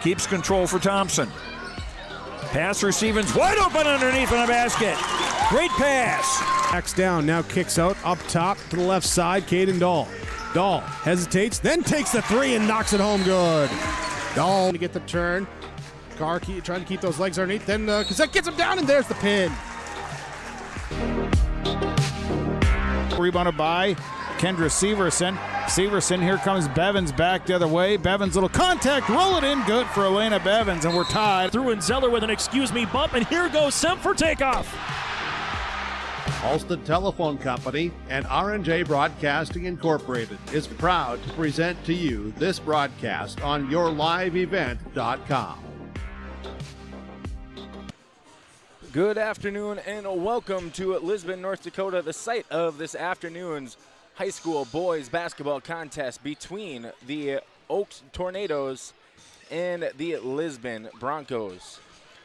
keeps control for Thompson. Pass for Stevens, wide open underneath on the basket. Great pass. Backs down, now kicks out, up top to the left side, Caden Dahl. Dahl hesitates, then takes the three and knocks it home good. Dahl to get the turn. Carr trying to keep those legs underneath, then Cassette gets him down, and there's the pin. Rebounded by Kendra Severson. Severson, here comes Bevins back the other way. Bevins, little contact, roll it in, good for Elena Bevins, and we're tied. Through and Zeller with an excuse me bump, and here goes Semp for takeoff. Halsted Telephone Company and R&J Broadcasting Incorporated is proud to present to you this broadcast on yourliveevent.com. Good afternoon and welcome to Lisbon, North Dakota, the site of this afternoon's high school boys basketball contest between the Oaks Tornadoes and the Lisbon Broncos.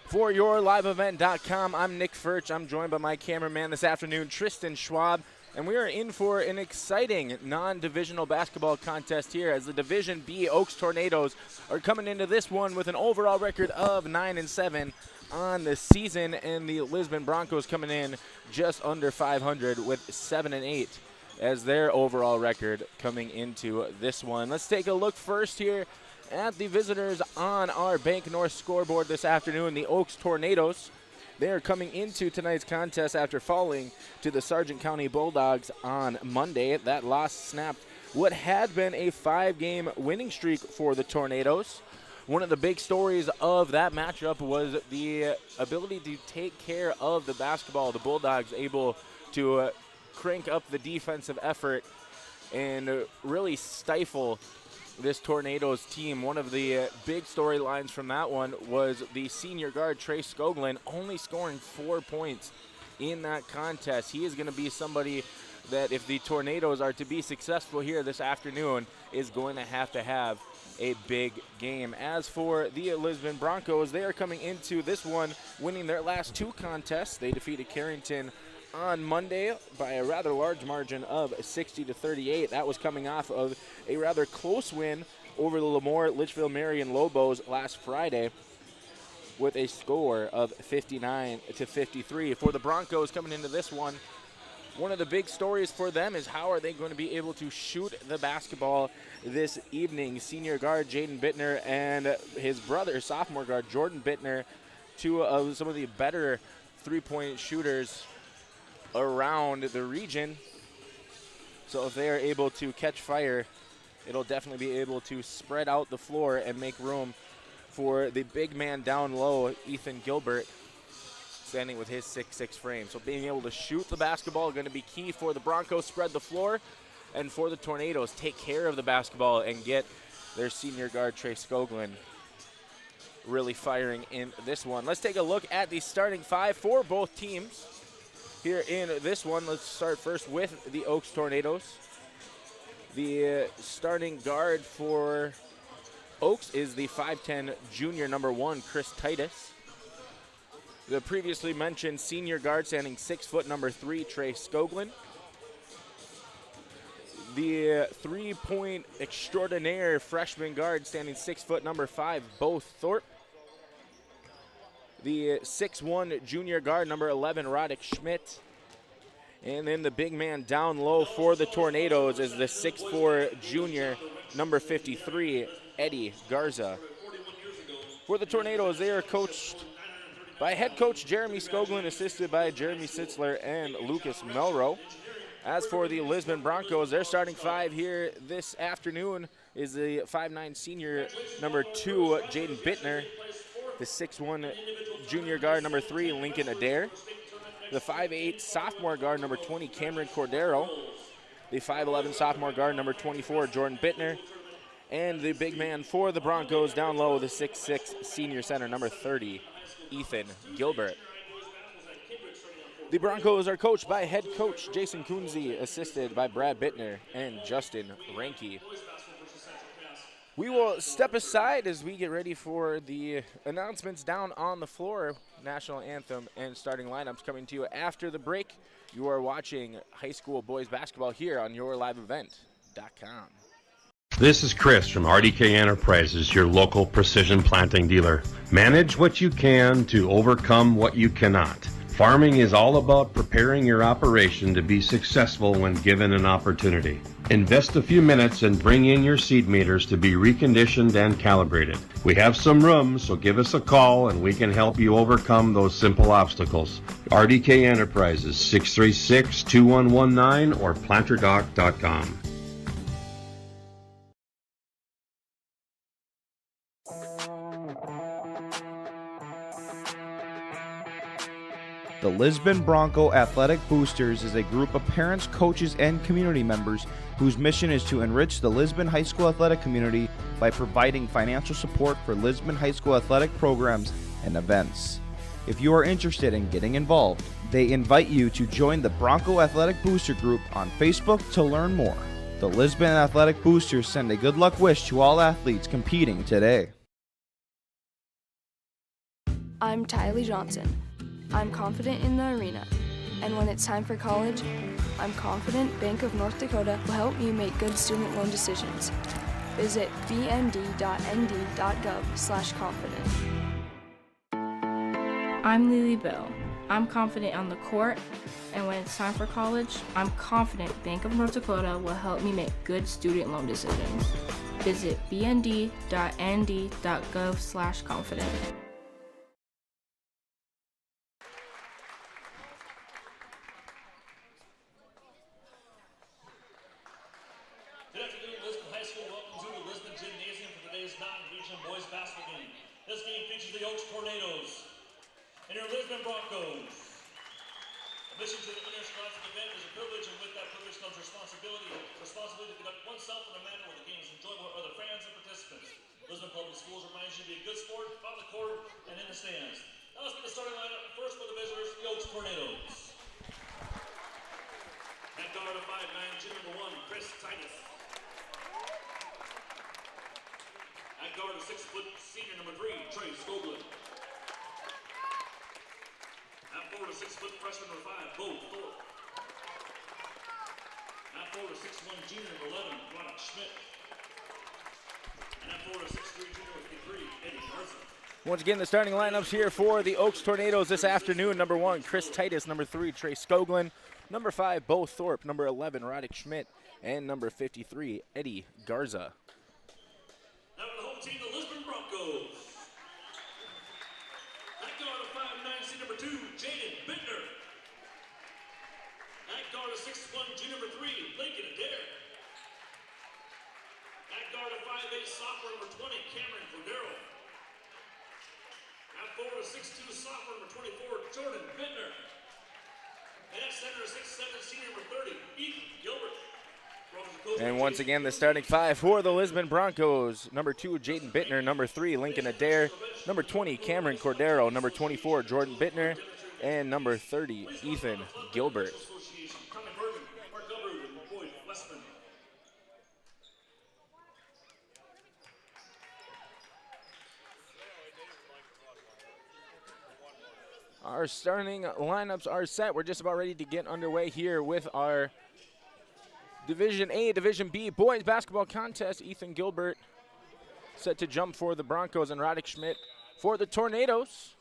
For yourliveevent.com, I'm Nick Furch. I'm joined by my cameraman this afternoon, Tristan Schwab, and we are in for an exciting non-divisional basketball contest here as the Division B Oaks Tornadoes are coming into this one with an overall record of 9-7 on the season, and the Lisbon Broncos coming in just under 500 with 7-8 as their overall record coming into this one. Let's take a look first here at the visitors on our Bank North scoreboard this afternoon. The Oaks Tornadoes, they are coming into tonight's contest after falling to the Sargent County Bulldogs on Monday. That loss snapped what had been a 5-game winning streak for the Tornadoes. One of the big stories of that matchup was the ability to take care of the basketball. The Bulldogs able to crank up the defensive effort and really stifle this Tornadoes team. One of the big storylines from that one was the senior guard, Trey Skoglin, only scoring 4 points in that contest. He is going to be somebody that, if the Tornadoes are to be successful here this afternoon, is going to have a big game. As for the Lisbon Broncos, they are coming into this one winning their last 2 contests. They defeated Carrington on Monday by a rather large margin of 60-38. That was coming off of a rather close win over the Lemoore, Litchfield Marion Lobos last Friday with a score of 59-53. For the Broncos coming into this one of the big stories for them is how are they going to be able to shoot the basketball this evening. Senior guard Jaden Bittner and his brother, sophomore guard Jordan Bittner, two of some of the better three-point shooters around the region. So if they are able to catch fire, it'll definitely be able to spread out the floor and make room for the big man down low, Ethan Gilbert, standing with his 6'6" frame. So being able to shoot the basketball is going to be key for the Broncos, spread the floor, and for the Tornadoes, take care of the basketball and get their senior guard, Trey Skoglin, really firing in this one. Let's take a look at the starting 5 for both teams here in this one. Let's start first with the Oaks Tornadoes. The starting guard for Oaks is the 5'10" junior number 1, Chris Titus. The previously mentioned senior guard standing 6 foot number 3, Trey Skoglin. The 3-point extraordinaire freshman guard standing 6 foot number 5, Bo Thorpe. The 6'1" junior guard number 11, Roddick Schmidt. And then the big man down low for the Tornadoes is the 6'4" junior number 53, Eddie Garza. For the Tornadoes, they are coached by head coach Jeremy Skoglin, assisted by Jeremy Sitzler and Lucas Melro. As for the Lisbon Broncos, their starting 5 here this afternoon is the 5'9" senior number 2, Jaden Bittner, the 6'1" junior guard number 3, Lincoln Adair, the 5'8" sophomore guard number 20, Cameron Cordero, the 5'11" sophomore guard number 24, Jordan Bittner, and the big man for the Broncos down low, the 6'6" senior center number 30, Ethan Gilbert. The Broncos are coached by head coach Jason Kunze, assisted by Brad Bittner and Justin Ranke. We will step aside as we get ready for the announcements down on the floor. National anthem and starting lineups coming to you after the break. You are watching high school boys basketball here on yourliveevent.com. This is Chris from RDK Enterprises, your local precision planting dealer. Manage what you can to overcome what you cannot. Farming is all about preparing your operation to be successful when given an opportunity. Invest a few minutes and bring in your seed meters to be reconditioned and calibrated. We have some room, so give us a call and we can help you overcome those simple obstacles. RDK Enterprises, 636-2119 or planterdoc.com. The Lisbon Bronco Athletic Boosters is a group of parents, coaches, and community members whose mission is to enrich the Lisbon High School athletic community by providing financial support for Lisbon High School athletic programs and events. If you are interested in getting involved, they invite you to join the Bronco Athletic Booster Group on Facebook to learn more. The Lisbon Athletic Boosters send a good luck wish to all athletes competing today. I'm Tylee Johnson. I'm confident in the arena, and when it's time for college, I'm confident Bank of North Dakota will help you make good student loan decisions. Visit bnd.nd.gov/confident. I'm Lily Bell. I'm confident on the court, and when it's time for college, I'm confident Bank of North Dakota will help me make good student loan decisions. Visit bnd.nd.gov/confident. Good afternoon, Lisbon High School. Welcome to the Lisbon Gymnasium for today's non-region boys basketball game. This game features the Oaks Tornadoes and your Lisbon Broncos. Admission to the interscholastic event is a privilege, and with that privilege comes responsibility. Responsibility to conduct oneself in a manner where the game is enjoyable for other fans and participants. Lisbon Public Schools reminds you to be a good sport on the court and in the stands. Now let's get the starting lineup. First for the visitors, the Oaks Tornadoes. At guard of 5'9", junior number 1, Chris Titus. At guard of 6-foot, senior number 3, Trey Skoglund. At forward of 6-foot, freshman number 5, Bo Thorpe. At forward of 6'1", junior number 11, Ronald Schmidt. And at forward of 6'3", junior number 53, Eddie Garza. Once again, the starting lineups here for the Oaks Tornadoes this afternoon. Number 1, Chris Titus. Number 3, Trey Skoglund. Number 5, Bo Thorpe. Number 11, Roddick Schmidt. And number 53, Eddie Garza. Now for the home team, the Lisbon Broncos. At guard of 5'9", senior number 2, Jaden Bittner. At guard of 6'1", junior number 3, Lincoln Adair. At guard of 5'8", sophomore number 20, Cameron Cordero. At forward of 6'2", sophomore number 24, Jordan Bittner. And at center of 6'7", senior number 30, Ethan Gilbert. And once again, the starting 5 for the Lisbon Broncos. Number 2, Jaden Bittner. Number 3, Lincoln Adair. Number 20, Cameron Cordero. Number 24, Jordan Bittner. And number 30, Ethan Gilbert. Our starting lineups are set. We're just about ready to get underway here with our Division A, Division B boys basketball contest. Ethan Gilbert set to jump for the Broncos and Roddick Schmidt for the Tornadoes.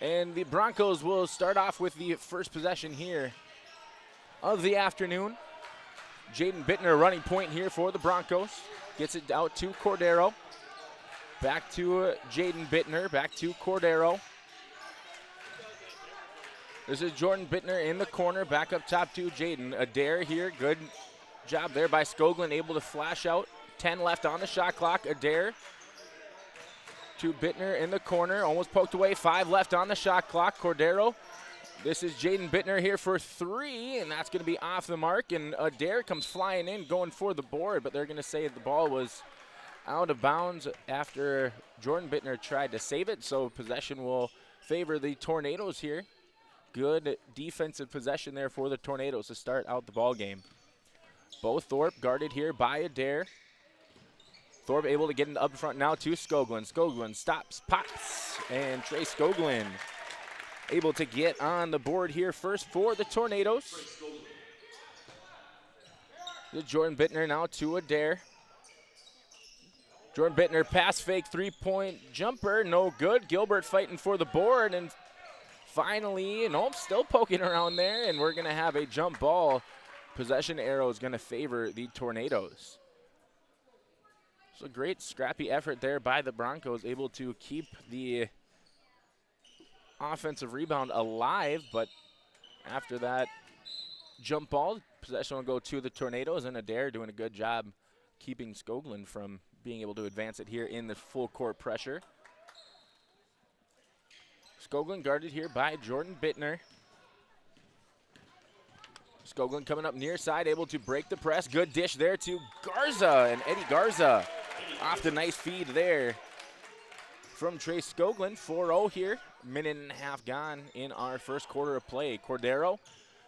And the Broncos will start off with the first possession here of the afternoon. Jaden Bittner running point here for the Broncos. Gets it out to Cordero. Back to Jaden Bittner, back to Cordero. This is Jordan Bittner in the corner, back up top to Jaden. Adair here, good job there by Skoglund, able to flash out. 10 left on the shot clock. Adair to Bittner in the corner, almost poked away. 5 left on the shot clock. Cordero. This is Jaden Bittner here for 3, and that's going to be off the mark. And Adair comes flying in, going for the board, but they're going to say the ball was out of bounds after Jordan Bittner tried to save it, so possession will favor the Tornadoes here. Good defensive possession there for the Tornadoes to start out the ball game. Bo Thorpe guarded here by Adair. Thorpe able to get in up front now to Skoglund. Skoglund stops, pops, and Trey Skoglund able to get on the board here first for the Tornadoes. Jordan Bittner now to Adair. Jordan Bittner pass fake 3-point jumper, no good. Gilbert fighting for the board, and finally, nope, still poking around there, and we're going to have a jump ball. Possession arrow is going to favor the Tornadoes. So great scrappy effort there by the Broncos, able to keep the offensive rebound alive, but after that jump ball, possession will go to the Tornadoes, and Adair doing a good job keeping Skoglund from being able to advance it here in the full court pressure. Skoglund guarded here by Jordan Bittner. Skoglund coming up near side, able to break the press. Good dish there to Garza, and Eddie Garza off the nice feed there from Trey Skoglund. 4-0 here, minute and a half gone in our first quarter of play. Cordero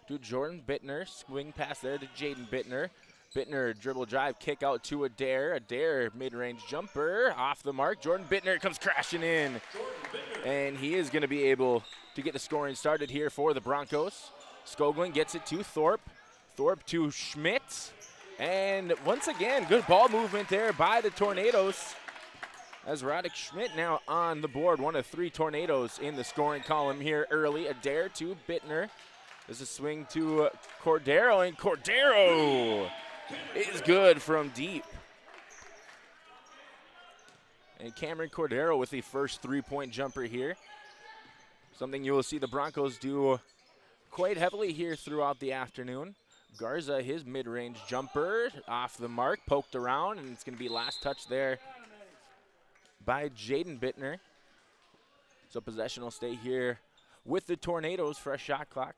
to Jordan Bittner, swing pass there to Jaden Bittner. Bittner dribble drive, kick out to Adair. Adair mid-range jumper off the mark. Jordan Bittner comes crashing in, and he is going to be able to get the scoring started here for the Broncos. Skoglund gets it to Thorpe. Thorpe to Schmidt, and once again, good ball movement there by the Tornadoes. As Roddick Schmidt now on the board, one of 3 Tornadoes in the scoring column here early. Adair to Bittner. There's a swing to Cordero, and Cordero is good from deep. And Cameron Cordero with the first 3-point jumper here. Something you will see the Broncos do quite heavily here throughout the afternoon. Garza, his mid-range jumper off the mark, poked around, and it's going to be last touch there by Jaden Bittner. So possession will stay here with the Tornadoes for a shot clock.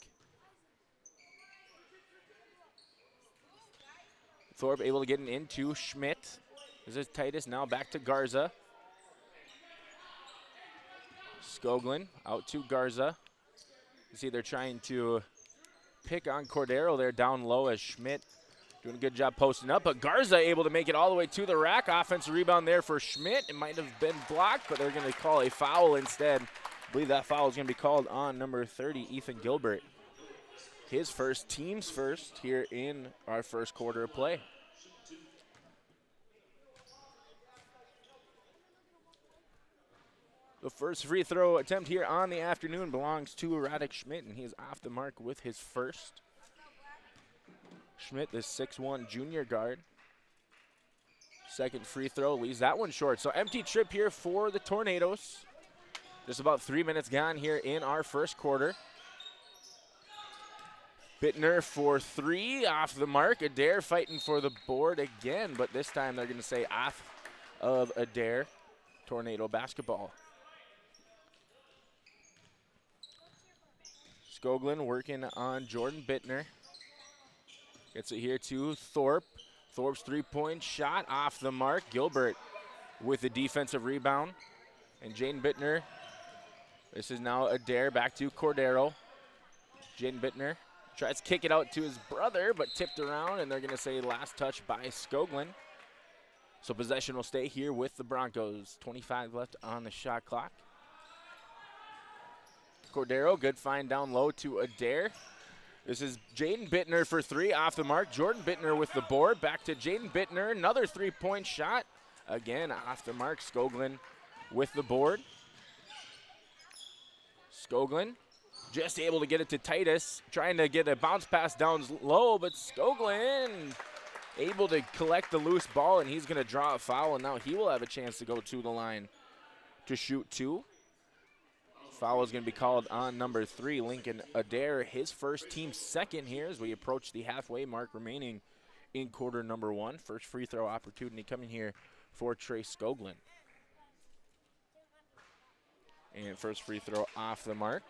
Thorpe able to get it into Schmidt. This is Titus now back to Garza. Skoglund out to Garza. You see they're trying to pick on Cordero there down low as Schmidt doing a good job posting up, but Garza able to make it all the way to the rack. Offensive rebound there for Schmidt. It might have been blocked, but they're going to call a foul instead. I believe that foul is going to be called on number 30, Ethan Gilbert. His first, team's first here in our first quarter of play. The first free throw attempt here on the afternoon belongs to Roddick Schmidt, and he's off the mark with his first. Schmidt, the 6'1" junior guard. Second free throw leaves that one short. So empty trip here for the Tornadoes. Just about 3 minutes gone here in our first quarter. Bittner for 3, off the mark. Adair fighting for the board again, but this time they're going to say off of Adair. Tornado basketball. Skoglund working on Jordan Bittner. Gets it here to Thorpe. Thorpe's 3-point shot off the mark. Gilbert with the defensive rebound. And Jaden Bittner. This is now Adair back to Cordero. Jaden Bittner tries to kick it out to his brother, but tipped around, and they're going to say last touch by Skoglund. So possession will stay here with the Broncos. 25 left on the shot clock. Cordero, good find down low to Adair. This is Jaden Bittner for 3, off the mark. Jordan Bittner with the board. Back to Jaden Bittner, another 3-point shot. Again, off the mark. Skoglund with the board. Skoglund just able to get it to Titus, trying to get a bounce pass down low, but Skoglund able to collect the loose ball, and he's going to draw a foul, and now he will have a chance to go to the line to shoot 2. Foul is going to be called on number 3, Lincoln Adair, his first, team second here as we approach the halfway mark remaining in quarter number 1. First free throw opportunity coming here for Trey Skoglund. And first free throw off the mark.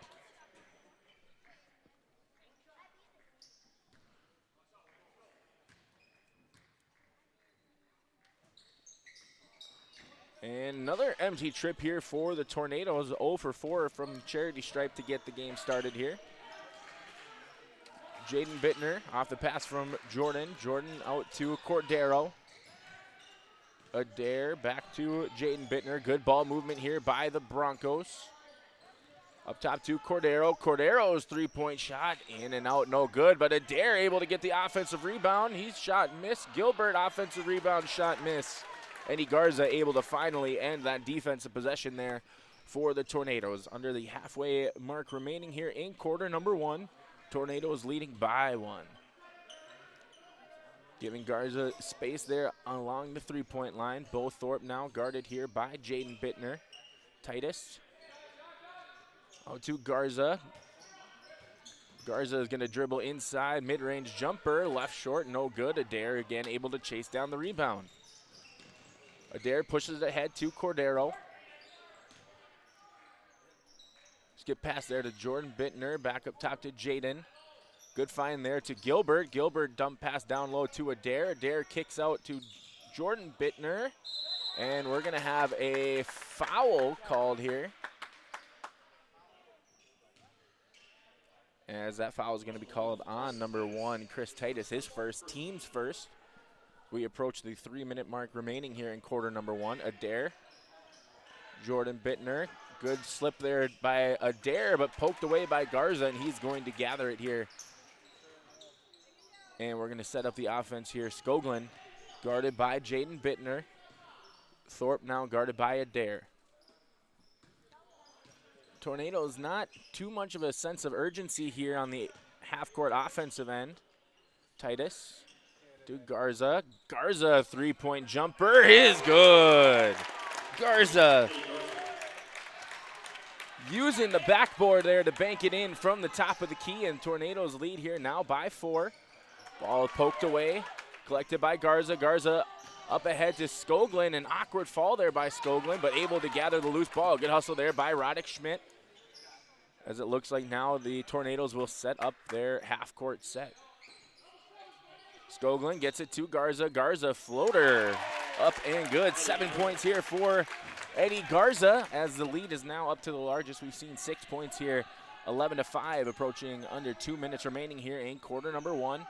And another empty trip here for the Tornadoes. 0 for 4 from Charity Stripe to get the game started here. Jaden Bittner off the pass from Jordan. Jordan out to Cordero. Adair back to Jaden Bittner. Good ball movement here by the Broncos. Up top to Cordero. Cordero's three-point shot, in and out, no good. But Adair able to get the offensive rebound. He's shot miss. Gilbert offensive rebound, shot miss. Eddie Garza able to finally end that defensive possession there for the Tornadoes. Under the halfway mark remaining here in quarter number 1. Tornadoes leading by 1. Giving Garza space there along the three-point line. Bo Thorpe now guarded here by Jaden Bittner. Titus. Out to Garza. Garza is going to dribble inside. Mid-range jumper. Left short. No good. Adair again able to chase down the rebound. Adair pushes it ahead to Cordero. Skip pass there to Jordan Bittner. Back up top to Jaden. Good find there to Gilbert. Gilbert dump pass down low to Adair. Adair kicks out to Jordan Bittner. And we're going to have a foul called here. As that foul is going to be called on number 1, Chris Titus, his first, team's first. We approach the 3-minute mark remaining here in quarter number 1. Adair, Jordan Bittner, good slip there by Adair, but poked away by Garza, and he's going to gather it here. And we're going to set up the offense here. Skoglund guarded by Jaden Bittner. Thorpe now guarded by Adair. Tornadoes not too much of a sense of urgency here on the half-court offensive end. Titus to Garza. Garza, three-point jumper is good. Garza using the backboard there to bank it in from the top of the key, and Tornadoes lead here now by 4. Ball poked away, collected by Garza. Garza up ahead to Skoglund. An awkward fall there by Skoglund, but able to gather the loose ball. Good hustle there by Roddick Schmidt. As it looks like now the Tornadoes will set up their half-court set. Skoglund gets it to Garza. Garza floater up and good. 7 points here for Eddie Garza, as the lead is now up to the largest. We've seen 6 points here, 11-5, approaching under 2 minutes remaining here in quarter number 1.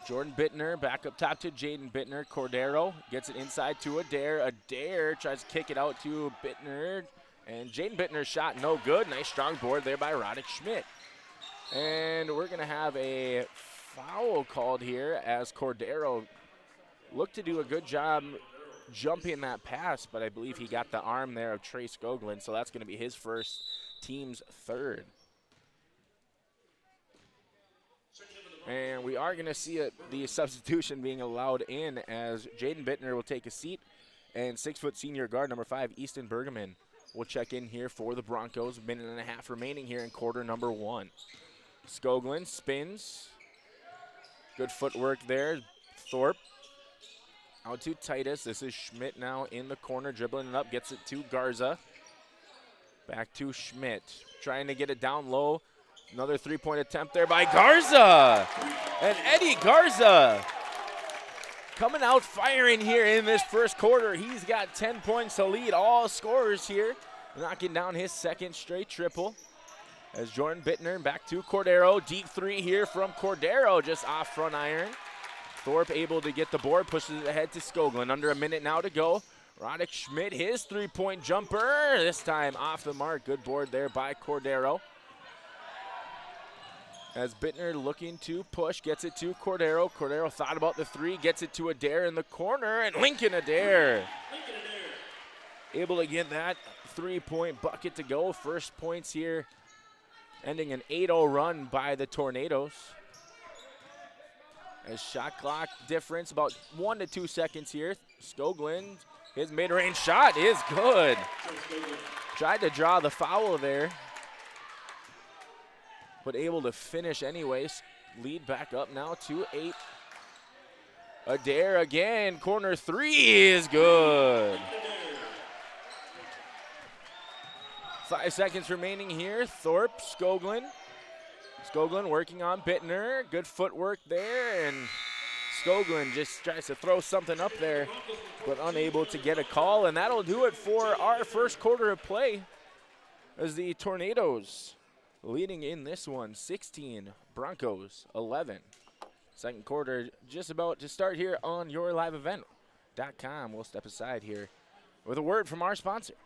Jordan Bittner back up top to Jaden Bittner. Cordero gets it inside to Adair. Adair tries to kick it out to Bittner. And Jaden Bittner's shot no good. Nice strong board there by Roddick Schmidt. And we're going to have a foul called here as Cordero looked to do a good job jumping that pass, but I believe he got the arm there of Trey Skoglund, so that's going to be his first, team's third. And we are going to see the substitution being allowed in as Jaden Bittner will take a seat, and 6-foot senior guard number 5, Easton Bergerman, will check in here for the Broncos. A minute and a half remaining here in quarter number 1. Skoglund spins. Good footwork there. Thorpe out to Titus. This is Schmidt now in the corner, dribbling it up, gets it to Garza. Back to Schmidt, trying to get it down low. Another three-point attempt there by Garza. And Eddie Garza coming out firing here in this first quarter. He's got 10 points to lead all scorers here, knocking down his second straight triple. As Jordan Bittner back to Cordero. Deep three here from Cordero, just off front iron. Thorpe able to get the board, pushes it ahead to Skoglund. Under a minute now to go. Roddick Schmidt, his three-point jumper, this time off the mark. Good board there by Cordero. As Bittner looking to push, gets it to Cordero. Cordero thought about the three, gets it to Adair in the corner, and Lincoln Adair able to get that three-point bucket to go. First points here, ending an 8-0 run by the Tornadoes. As shot clock difference, about 1 to 2 seconds here. Skoglund, his mid-range shot is good. Tried to draw the foul there, but able to finish anyways. Lead back up now to 8. Adair again, corner three is good. 5 seconds remaining here. Thorpe, Skoglund. Skoglund working on Bittner. Good footwork there, and Skoglund just tries to throw something up there, but unable to get a call, and that'll do it for our first quarter of play as the Tornadoes leading in this one, 16, Broncos 11. Second quarter just about to start here on YourLiveEvent.com. We'll step aside here with a word from our sponsors.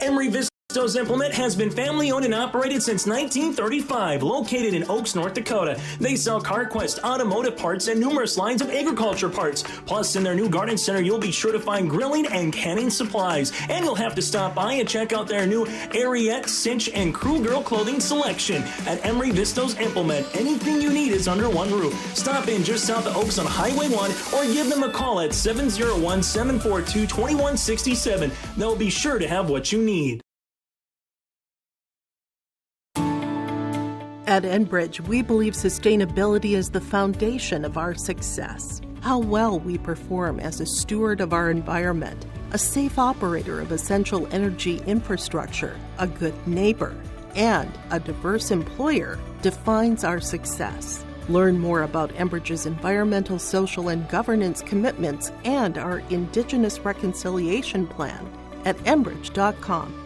Emery Vistos Implement has been family owned and operated since 1935, located in Oaks, North Dakota. They sell CarQuest automotive parts and numerous lines of agriculture parts. Plus, in their new garden center, you'll be sure to find grilling and canning supplies. And you'll have to stop by and check out their new Ariete, Cinch, and Crew Girl clothing selection. At Emery Vistos Implement, anything you need is under one roof. Stop in just south of Oaks on Highway 1 or give them a call at 701-742-2167. They'll be sure to have what you need. At Enbridge, we believe sustainability is the foundation of our success. How well we perform as a steward of our environment, a safe operator of essential energy infrastructure, a good neighbor, and a diverse employer defines our success. Learn more about Enbridge's environmental, social, and governance commitments and our Indigenous Reconciliation Plan at enbridge.com.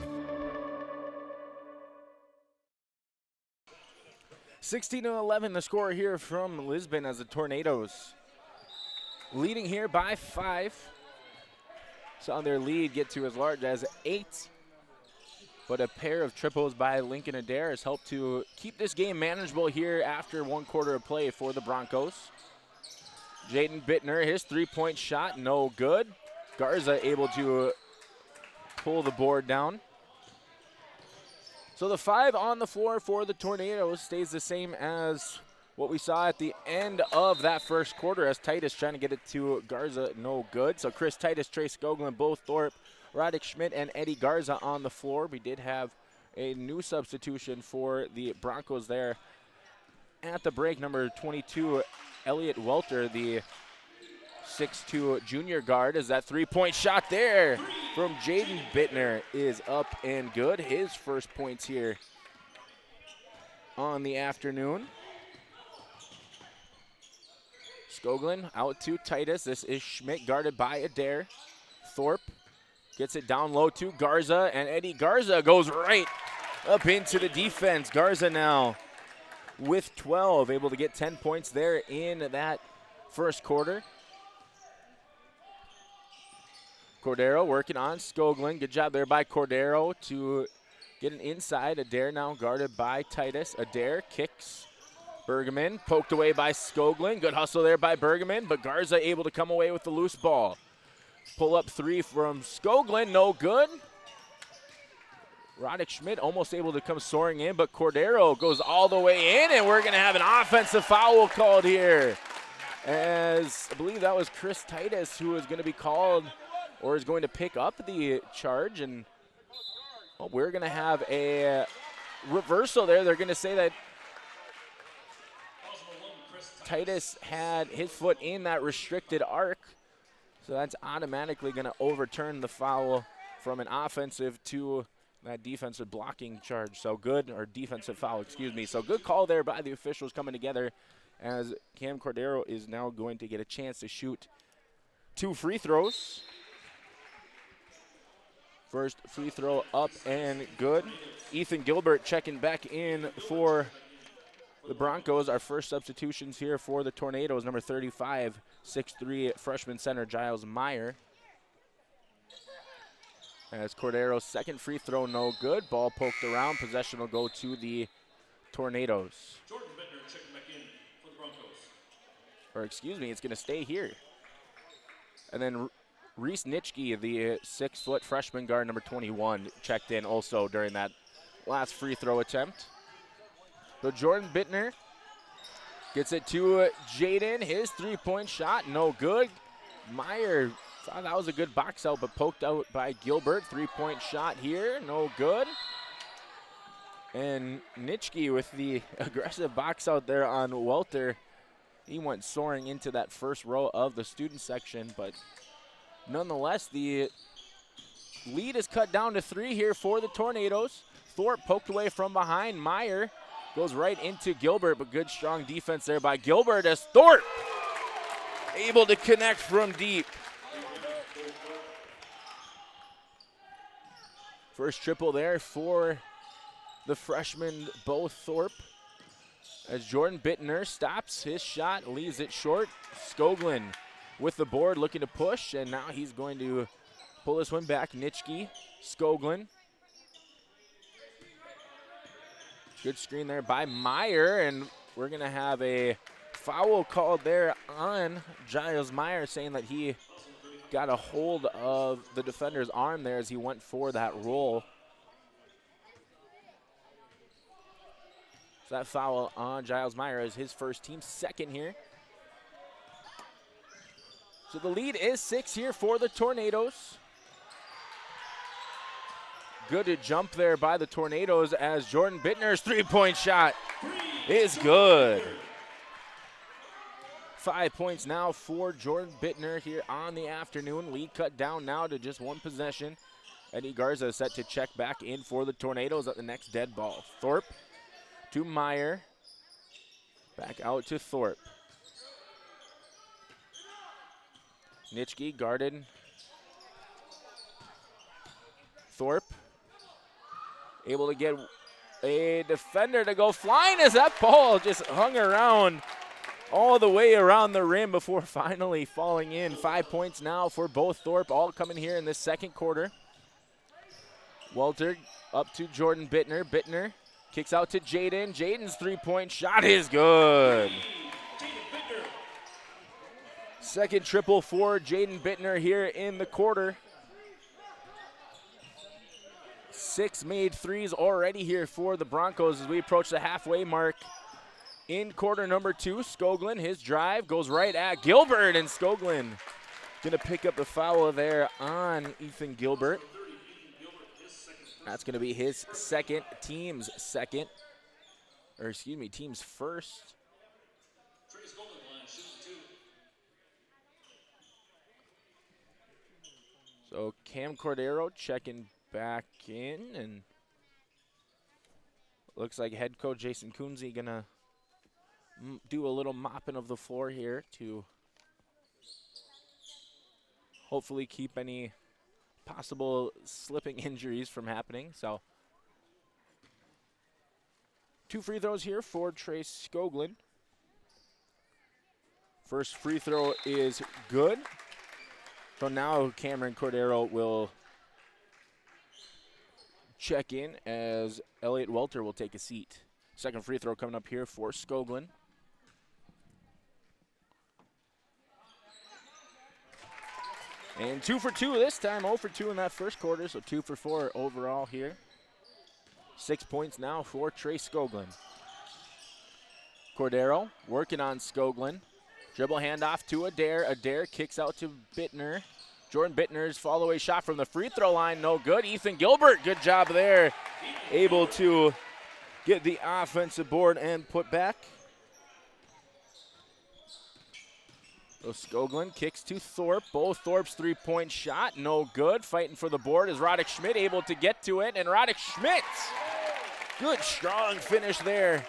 16-11, the score here from Lisbon as the Tornadoes leading here by 5. Saw their lead get to as large as 8. But a pair of triples by Lincoln Adair has helped to keep this game manageable here after 1 quarter of play for the Broncos. Jaden Bittner, his three-point shot, no good. Garza able to pull the board down. So the 5 on the floor for the Tornadoes stays the same as what we saw at the end of that first quarter as Titus trying to get it to Garza, no good. So Chris Titus, Trey Skoglund, Bo Thorpe, Roddick Schmidt, and Eddie Garza on the floor. We did have a new substitution for the Broncos there at the break. Number 22, Elliot Welter, the 6'2" junior guard, as that three-point shot there from Jaden Bittner is up and good. His first points here on the afternoon. Skoglund out to Titus. This is Schmidt guarded by Adair. Thorpe gets it down low to Garza, and Eddie Garza goes right up into the defense. Garza now with 12, able to get 10 points there in that first quarter. Cordero working on Skoglund. Good job there by Cordero to get an inside. Adair now guarded by Titus. Adair kicks. Bergman poked away by Skoglund. Good hustle there by Bergman, but Garza able to come away with the loose ball. Pull up 3 from Skoglund, no good. Roddick Schmidt almost able to come soaring in, but Cordero goes all the way in, and we're going to have an offensive foul called here. As I believe that was Chris Titus who is going to be called or is going to pick up the charge, and we're going to have a reversal there. They're going to say that Titus had his foot in that restricted arc, so that's automatically going to overturn the foul from an offensive to that defensive blocking charge. So good, or defensive foul, excuse me. So good call there by the officials coming together, as Cam Cordero is now going to get a chance to shoot 2 free throws. First free throw up and good. Ethan Gilbert checking back in for the Broncos. Our first substitutions here for the Tornadoes, number 35, 6'3" freshman center Giles Meyer. As Cordero's second free throw, no good. Ball poked around. Possession will go to the Tornadoes. Jordan Bittner checking back in for the Broncos. Or excuse me, it's going to stay here. And then Reese Nitschke, the 6' freshman guard, number 21, checked in also during that last free throw attempt. So Jordan Bittner gets it to Jaden. His three-point shot, no good. Meyer thought that was a good box out, but poked out by Gilbert. Three-point shot here, no good. And Nitschke with the aggressive box out there on Welter. He went soaring into that first row of the student section, but nonetheless, the lead is cut down to 3 here for the Tornadoes. Thorpe poked away from behind. Meyer goes right into Gilbert, but good strong defense there by Gilbert as Thorpe able to connect from deep. First triple there for the freshman Bo Thorpe. As Jordan Bittner stops his shot, leaves it short. Skoglund with the board looking to push, and now he's going to pull this one back. Nitschke, Skoglund. Good screen there by Meyer, and we're going to have a foul called there on Giles Meyer, saying that he got a hold of the defender's arm there as he went for that roll. So that foul on Giles Meyer is his first, team second here. So the lead is 6 here for the Tornadoes. Good jump there by the Tornadoes as Jordan Bittner's three-point shot is good. 5 points now for Jordan Bittner here on the afternoon. Lead cut down now to just one possession. Eddie Garza is set to check back in for the Tornadoes at the next dead ball. Thorpe to Meyer. Back out to Thorpe. Nitschke guarded. Thorpe able to get a defender to go flying as that ball just hung around all the way around the rim before finally falling in. 5 points now for both Thorpe, all coming here in this second quarter. Walter up to Jordan Bittner. Bittner kicks out to Jaden. Jaden's three-point shot is good. Second triple for Jaden Bittner here in the quarter. 6 made threes already here for the Broncos as we approach the halfway mark. In quarter number 2, Skoglund, his drive goes right at Gilbert, and Skoglund gonna pick up the foul there on Ethan Gilbert. That's gonna be his second, team's second, or excuse me, team's first. So Cam Cordero checking back in, and looks like head coach Jason Kunze gonna do a little mopping of the floor here to hopefully keep any possible slipping injuries from happening. So 2 free throws here for Trace Skoglund. First free throw is good. So now Cameron Cordero will check in as Elliot Welter will take a seat. Second free throw coming up here for Skoglund. And 2 for 2 this time, 0 for 2 in that first quarter, so 2 for 4 overall here. 6 points now for Trace Skoglund. Cordero working on Skoglund. Dribble handoff to Adair. Adair kicks out to Bittner. Jordan Bittner's follow-away shot from the free throw line, no good. Ethan Gilbert, good job there. Able to get the offensive board and put back. So Skoglund kicks to Thorpe. Both Thorpe's three-point shot, no good. Fighting for the board is Roddick Schmidt able to get to it, and Roddick Schmidt, good strong finish there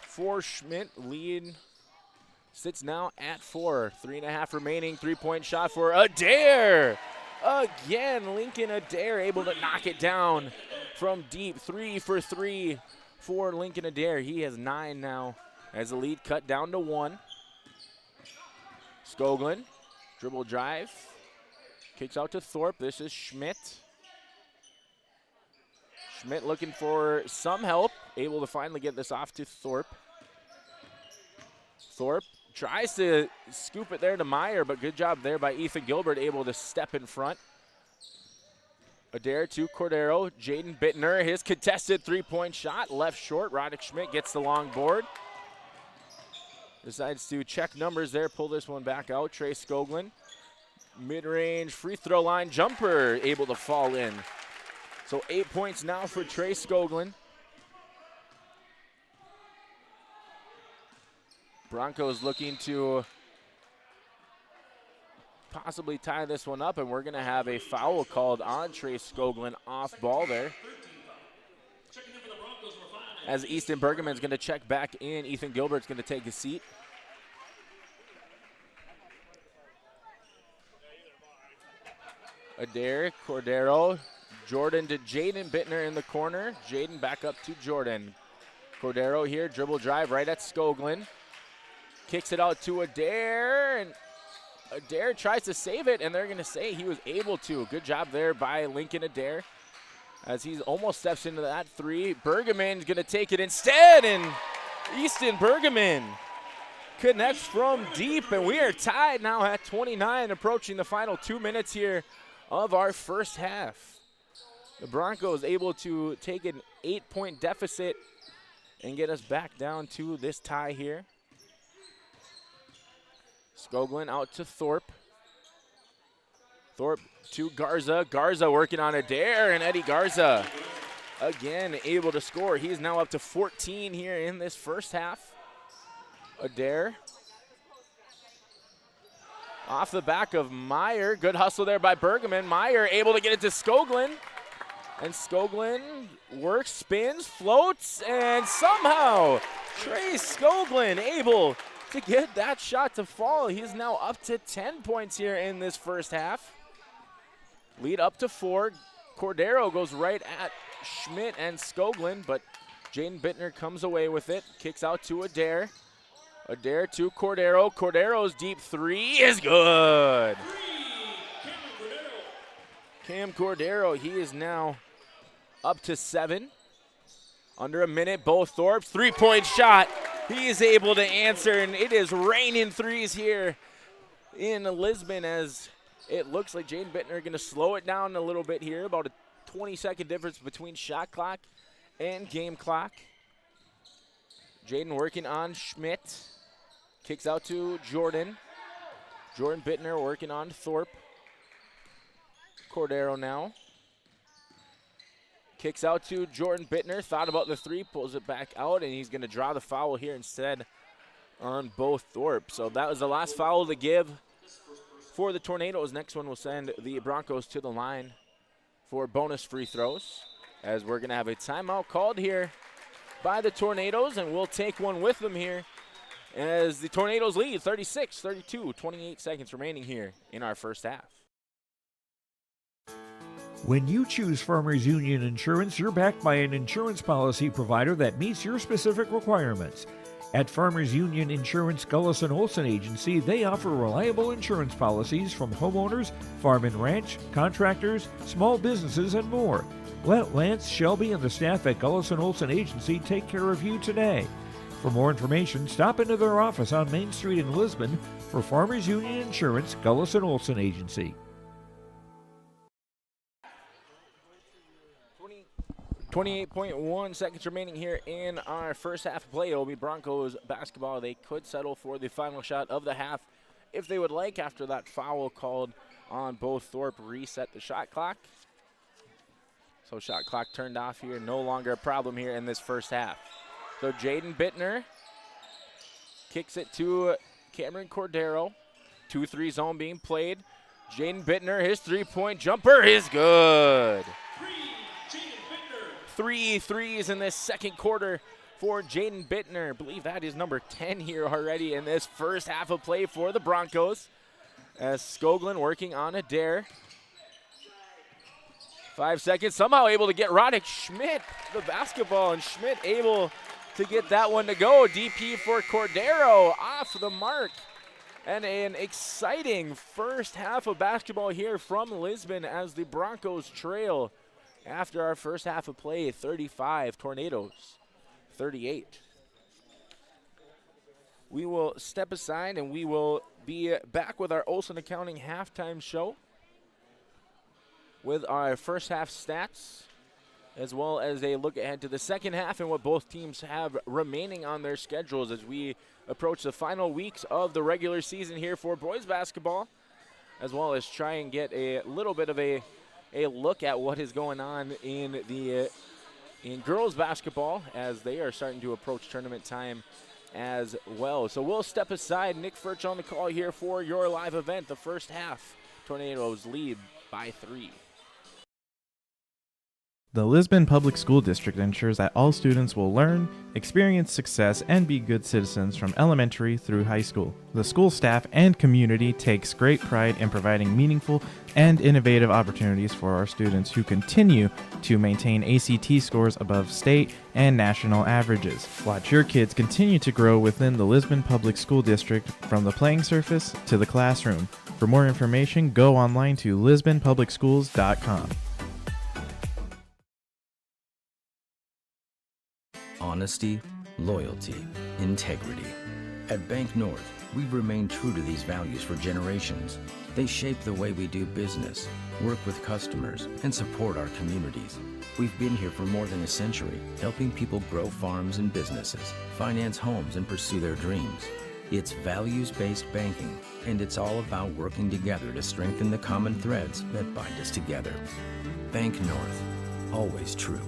for Schmidt. Lead sits now at 4. 3.5 remaining. Three-point shot for Adair. Again, Lincoln Adair able to knock it down from deep. 3 for 3 for Lincoln Adair. He has 9 now as the lead cut down to 1. Skoglund, dribble drive, kicks out to Thorpe. This is Schmidt. Schmidt looking for some help, able to finally get this off to Thorpe. Thorpe tries to scoop it there to Meyer, but good job there by Ethan Gilbert, able to step in front. Adair to Cordero. Jaden Bittner, his contested three-point shot, left short. Roddick Schmidt gets the long board. Decides to check numbers there, pull this one back out. Trace Skoglund, mid-range free throw line jumper, able to fall in. So 8 points now for Trace Skoglund. Broncos looking to possibly tie this one up, and we're going to have a foul called on Trace Skoglund off ball there. As Easton Bergerman's going to check back in, Ethan Gilbert's going to take a seat. Adair, Cordero, Jordan to Jaden Bittner in the corner. Jaden back up to Jordan. Cordero here, dribble drive right at Skoglund. Kicks it out to Adair, and Adair tries to save it, and they're going to say he was able to. Good job there by Lincoln Adair as he almost steps into that three. Bergeman's going to take it instead, and Easton Bergeman connects from deep, and we are tied now at 29, approaching the final 2 minutes here of our first half. The Broncos able to take an 8-point deficit and get us back down to this tie here. Skoglund out to Thorpe. Thorpe to Garza. Garza working on Adair, and Eddie Garza again able to score. He is now up to 14 here in this first half. Adair off the back of Meyer. Good hustle there by Bergeman. Meyer able to get it to Skoglund. And Skoglund works, spins, floats, and somehow Trace Skoglund able to get that shot to fall. He's now up to 10 points here in this first half. Lead up to 4. Cordero goes right at Schmidt and Skoglund, but Jaden Bittner comes away with it. Kicks out to Adair. Adair to Cordero. Cordero's deep three is good. Cam Cordero, he is now up to 7. Under a minute, Bo Thorpe's three-point shot. He is able to answer, and it is raining threes here in Lisbon as it looks like Jaden Bittner going to slow it down a little bit here. About a 20-second difference between shot clock and game clock. Jaden working on Schmidt. Kicks out to Jordan. Jordan Bittner working on Thorpe. Cordero now. Kicks out to Jordan Bittner. Thought about the three, pulls it back out, and he's going to draw the foul here instead on both Thorpe. So that was the last foul to give for the Tornadoes. Next one will send the Broncos to the line for bonus free throws, as we're going to have a timeout called here by the Tornadoes, and we'll take one with them here as the Tornadoes lead 36-32, 28 seconds remaining here in our first half. When you choose Farmers Union Insurance, you're backed by an insurance policy provider that meets your specific requirements. At Farmers Union Insurance Gullis & Olson Agency, they offer reliable insurance policies from homeowners, farm and ranch, contractors, small businesses, and more. Let Lance, Shelby, and the staff at Gullis & Olson Agency take care of you today. For more information, stop into their office on Main Street in Lisbon for Farmers Union Insurance Gullis & Olson Agency. 28.1 seconds remaining here in our first half of play. It'll be Broncos basketball. They could settle for the final shot of the half if they would like, after that foul called on both Thorpe reset the shot clock. So shot clock turned off here. No longer a problem here in this first half. So Jaden Bittner kicks it to Cameron Cordero. 2-3 zone being played. Jaden Bittner, his three-point jumper is good. 3 threes in this second quarter for Jaden Bittner. I believe that is number 10 here already in this first half of play for the Broncos. As Skoglund working on Adair. 5 seconds, somehow able to get Roddick Schmidt the basketball, and Schmidt able to get that one to go. DP for Cordero off the mark. And an exciting first half of basketball here from Lisbon as the Broncos trail after our first half of play, 35, Tornadoes 38. We will step aside and we will be back with our Olson Accounting halftime show with our first half stats, as well as a look ahead to the second half and what both teams have remaining on their schedules as we approach the final weeks of the regular season here for boys basketball, as well as try and get a little bit of a look at what is going on in girls basketball as they are starting to approach tournament time as well. So we'll step aside. Nick Furch on the call here for your live event. The first half, Tornadoes lead by 3. The Lisbon Public School District ensures that all students will learn, experience success, and be good citizens from elementary through high school. The school staff and community takes great pride in providing meaningful and innovative opportunities for our students who continue to maintain ACT scores above state and national averages. Watch your kids continue to grow within the Lisbon Public School District from the playing surface to the classroom. For more information, go online to lisbonpublicschools.com. Honesty, loyalty, integrity. At Bank North, we've remained true to these values for generations. They shape the way we do business, work with customers, and support our communities. We've been here for more than a century, helping people grow farms and businesses, finance homes, and pursue their dreams. It's values-based banking, and it's all about working together to strengthen the common threads that bind us together. Bank North, always true.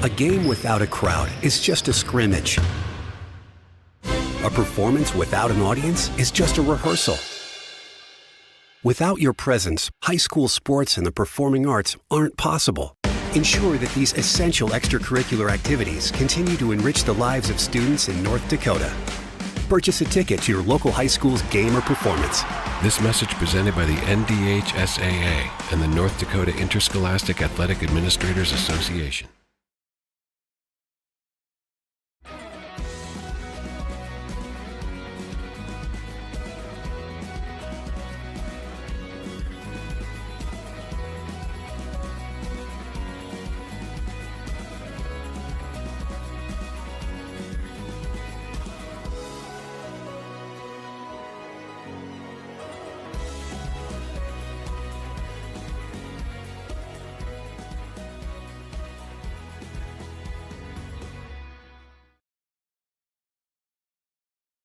A game without a crowd is just a scrimmage. A performance without an audience is just a rehearsal. Without your presence, high school sports and the performing arts aren't possible. Ensure that these essential extracurricular activities continue to enrich the lives of students in North Dakota. Purchase a ticket to your local high school's game or performance. This message presented by the NDHSAA and the North Dakota Interscholastic Athletic Administrators Association.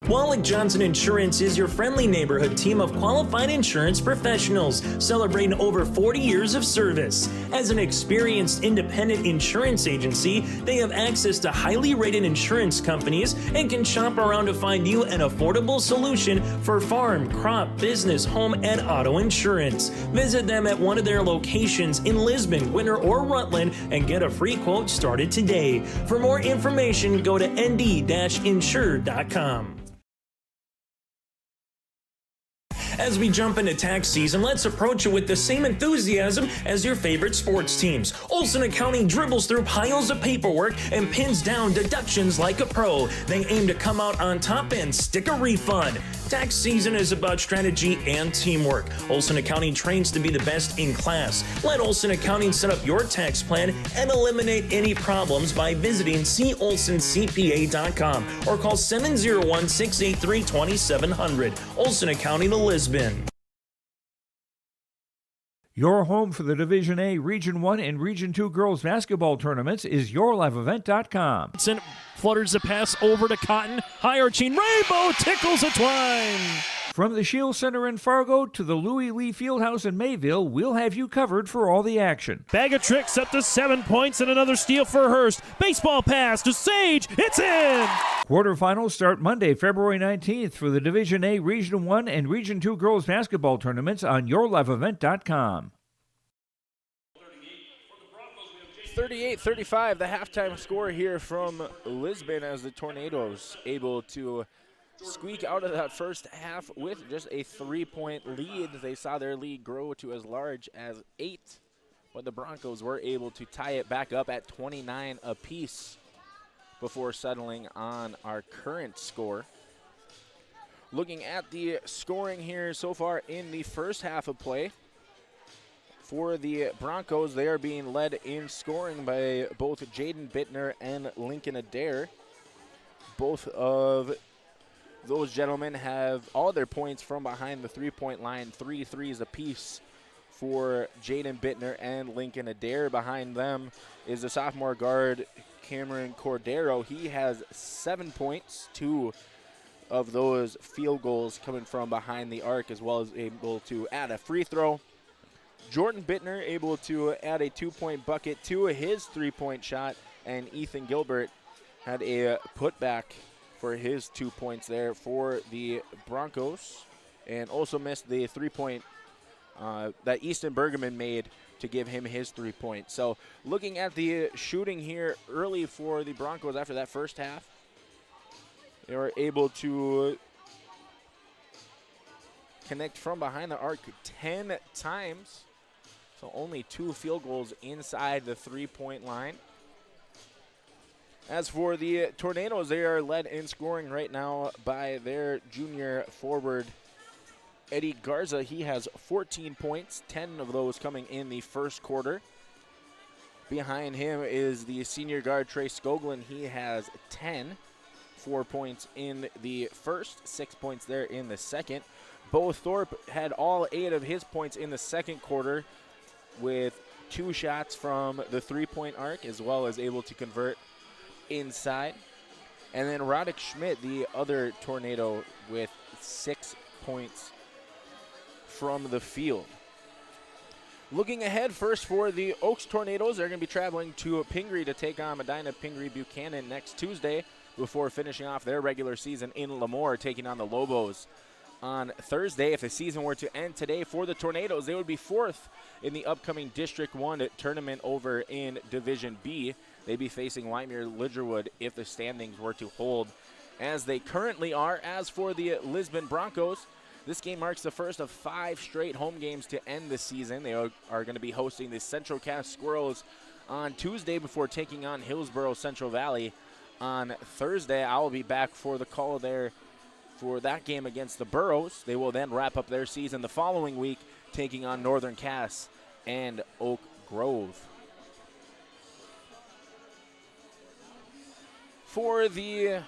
Wallach Johnson Insurance is your friendly neighborhood team of qualified insurance professionals celebrating over 40 years of service. As an experienced independent insurance agency, they have access to highly rated insurance companies and can shop around to find you an affordable solution for farm, crop, business, home, and auto insurance. Visit them at one of their locations in Lisbon, Winter, or Rutland and get a free quote started today. For more information, go to nd-insure.com. As we jump into tax season, let's approach it with the same enthusiasm as your favorite sports teams. Olson Accounting dribbles through piles of paperwork and pins down deductions like a pro. They aim to come out on top and stick a refund. Tax season is about strategy and teamwork. Olson Accounting trains to be the best in class. Let Olson Accounting set up your tax plan and eliminate any problems by visiting colsoncpa.com or call 701-683-2700. Olson Accounting of Lisbon. Your home for the Division A, Region 1, and Region 2 girls basketball tournaments is yourliveevent.com. Flutters the pass over to Cotton. High arching rainbow tickles a twine. From the Shield Center in Fargo to the Louis Lee Fieldhouse in Mayville, we'll have you covered for all the action. Bag of tricks up to 7 points and another steal for Hurst. Baseball pass to Sage. It's in! Quarterfinals start Monday, February 19th for the Division A, Region 1, and Region 2 girls basketball tournaments on yourliveevent.com. 38-35, the halftime score here from Lisbon as the Tornadoes able to squeak out of that first half with just a 3-point lead. They saw their lead grow to as large as 8, but the Broncos were able to tie it back up at 29 apiece before settling on our current score. Looking at the scoring here so far in the first half of play, for the Broncos, they are being led in scoring by both Jaden Bittner and Lincoln Adair. Both of those gentlemen have all their points from behind the three-point line, 3 threes apiece for Jaden Bittner and Lincoln Adair. Behind them is the sophomore guard, Cameron Cordero. He has 7 points, 2 of those field goals coming from behind the arc, as well as able to add a free throw. Jordan Bittner able to add a 2-point bucket to his 3-point shot, and Ethan Gilbert had a putback for his 2 points there for the Broncos, and also missed the 3-point that Easton Bergman made to give him his 3 points. So looking at the shooting here early for the Broncos after that first half, they were able to connect from behind the arc 10 times. So only 2 field goals inside the 3-point line. As for the Tornadoes, they are led in scoring right now by their junior forward, Eddie Garza. He has 14 points, 10 of those coming in the first quarter. Behind him is the senior guard, Trey Skoglund. He has 10, 4 points in the first, 6 points there in the second. Bo Thorpe had all 8 of his points in the second quarter with 2 shots from the 3-point arc, as well as able to convert inside. And then Roddick Schmidt, the other Tornado, with 6 points from the field. Looking ahead first for the Oaks Tornadoes, they're going to be traveling to Pingree to take on Medina Pingree Buchanan next Tuesday before finishing off their regular season in Lemoore, taking on the Lobos on Thursday. If the season were to end today for the Tornadoes, they would be 4th in the upcoming District 1 tournament over in Division B. They'd be facing Waimea Lidgerwood if the standings were to hold as they currently are. As for the Lisbon Broncos, this game marks the first of 5 straight home games to end the season. They are going to be hosting the Central Cass Squirrels on Tuesday before taking on Hillsborough Central Valley on Thursday. I will be back for the call there for that game against the Burros. They will then wrap up their season the following week, taking on Northern Cass and Oak Grove. For the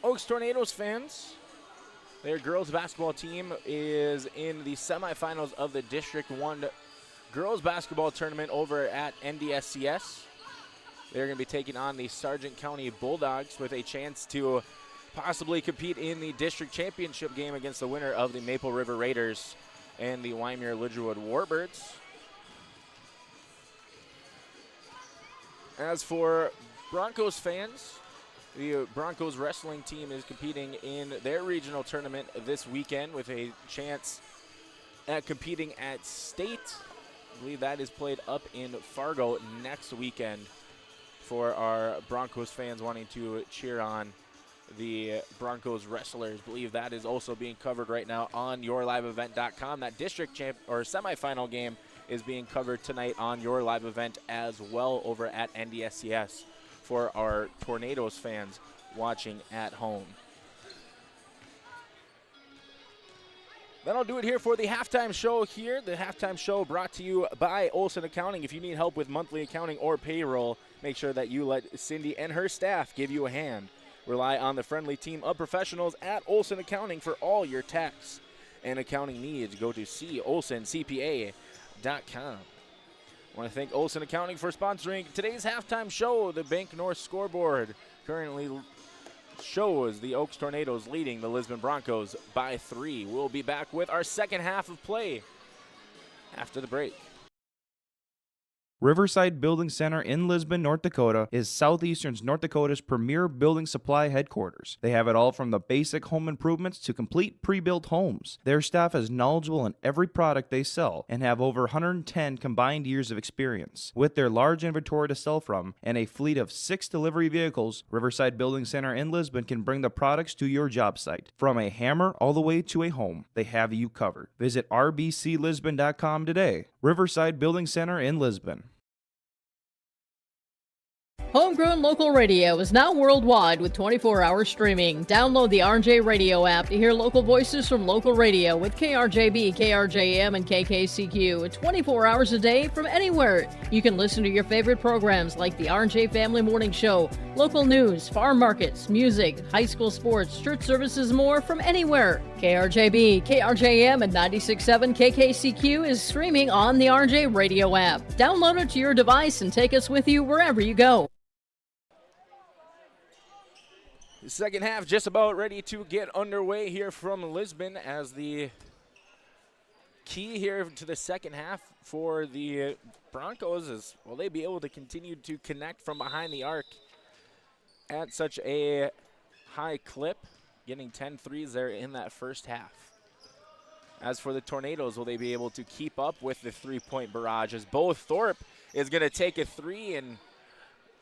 Oaks Tornadoes fans, their girls basketball team is in the semifinals of the District 1 girls basketball tournament over at NDSCS. They're going to be taking on the Sargent County Bulldogs with a chance to possibly compete in the district championship game against the winner of the Maple River Raiders and the Waimea Lidgerwood Warbirds. As for Broncos fans, the Broncos wrestling team is competing in their regional tournament this weekend with a chance at competing at state. I believe that is played up in Fargo next weekend for our Broncos fans wanting to cheer on the Broncos wrestlers. I believe that is also being covered right now on yourliveevent.com. That district champ or semifinal game is being covered tonight on Your Live Event as well over at NDSCS for our Tornadoes fans watching at home. That'll do it here for the halftime show here. The halftime show brought to you by Olson Accounting. If you need help with monthly accounting or payroll, make sure that you let Cindy and her staff give you a hand. Rely on the friendly team of professionals at Olson Accounting for all your tax and accounting needs. Go to colsoncpa.com. I want to thank Olson Accounting for sponsoring today's halftime show. The Bank North scoreboard currently shows the Oaks Tornadoes leading the Lisbon Broncos by 3. We'll be back with our second half of play after the break. Riverside Building Center in Lisbon, North Dakota is Southeastern North Dakota's premier building supply headquarters. They have it all from the basic home improvements to complete pre-built homes. Their staff is knowledgeable in every product they sell and have over 110 combined years of experience. With their large inventory to sell from and a fleet of 6 delivery vehicles, Riverside Building Center in Lisbon can bring the products to your job site. From a hammer all the way to a home, they have you covered. Visit rbclisbon.com today. Riverside Building Center in Lisbon. Homegrown Local Radio is now worldwide with 24-hour streaming. Download the RJ Radio app to hear local voices from local radio with KRJB, KRJM, and KKCQ 24 hours a day from anywhere. You can listen to your favorite programs like the RJ Family Morning Show, local news, farm markets, music, high school sports, church services, more from anywhere. KRJB, KRJM, and 96.7 KKCQ is streaming on the RJ Radio app. Download it to your device and take us with you wherever you go. The second half just about ready to get underway here from Lisbon, as the key here to the second half for the Broncos is, will they be able to continue to connect from behind the arc at such a high clip, getting 10 threes there in that first half. As for the Tornadoes, will they be able to keep up with the three-point barrage? As Bo Thorpe is going to take a three and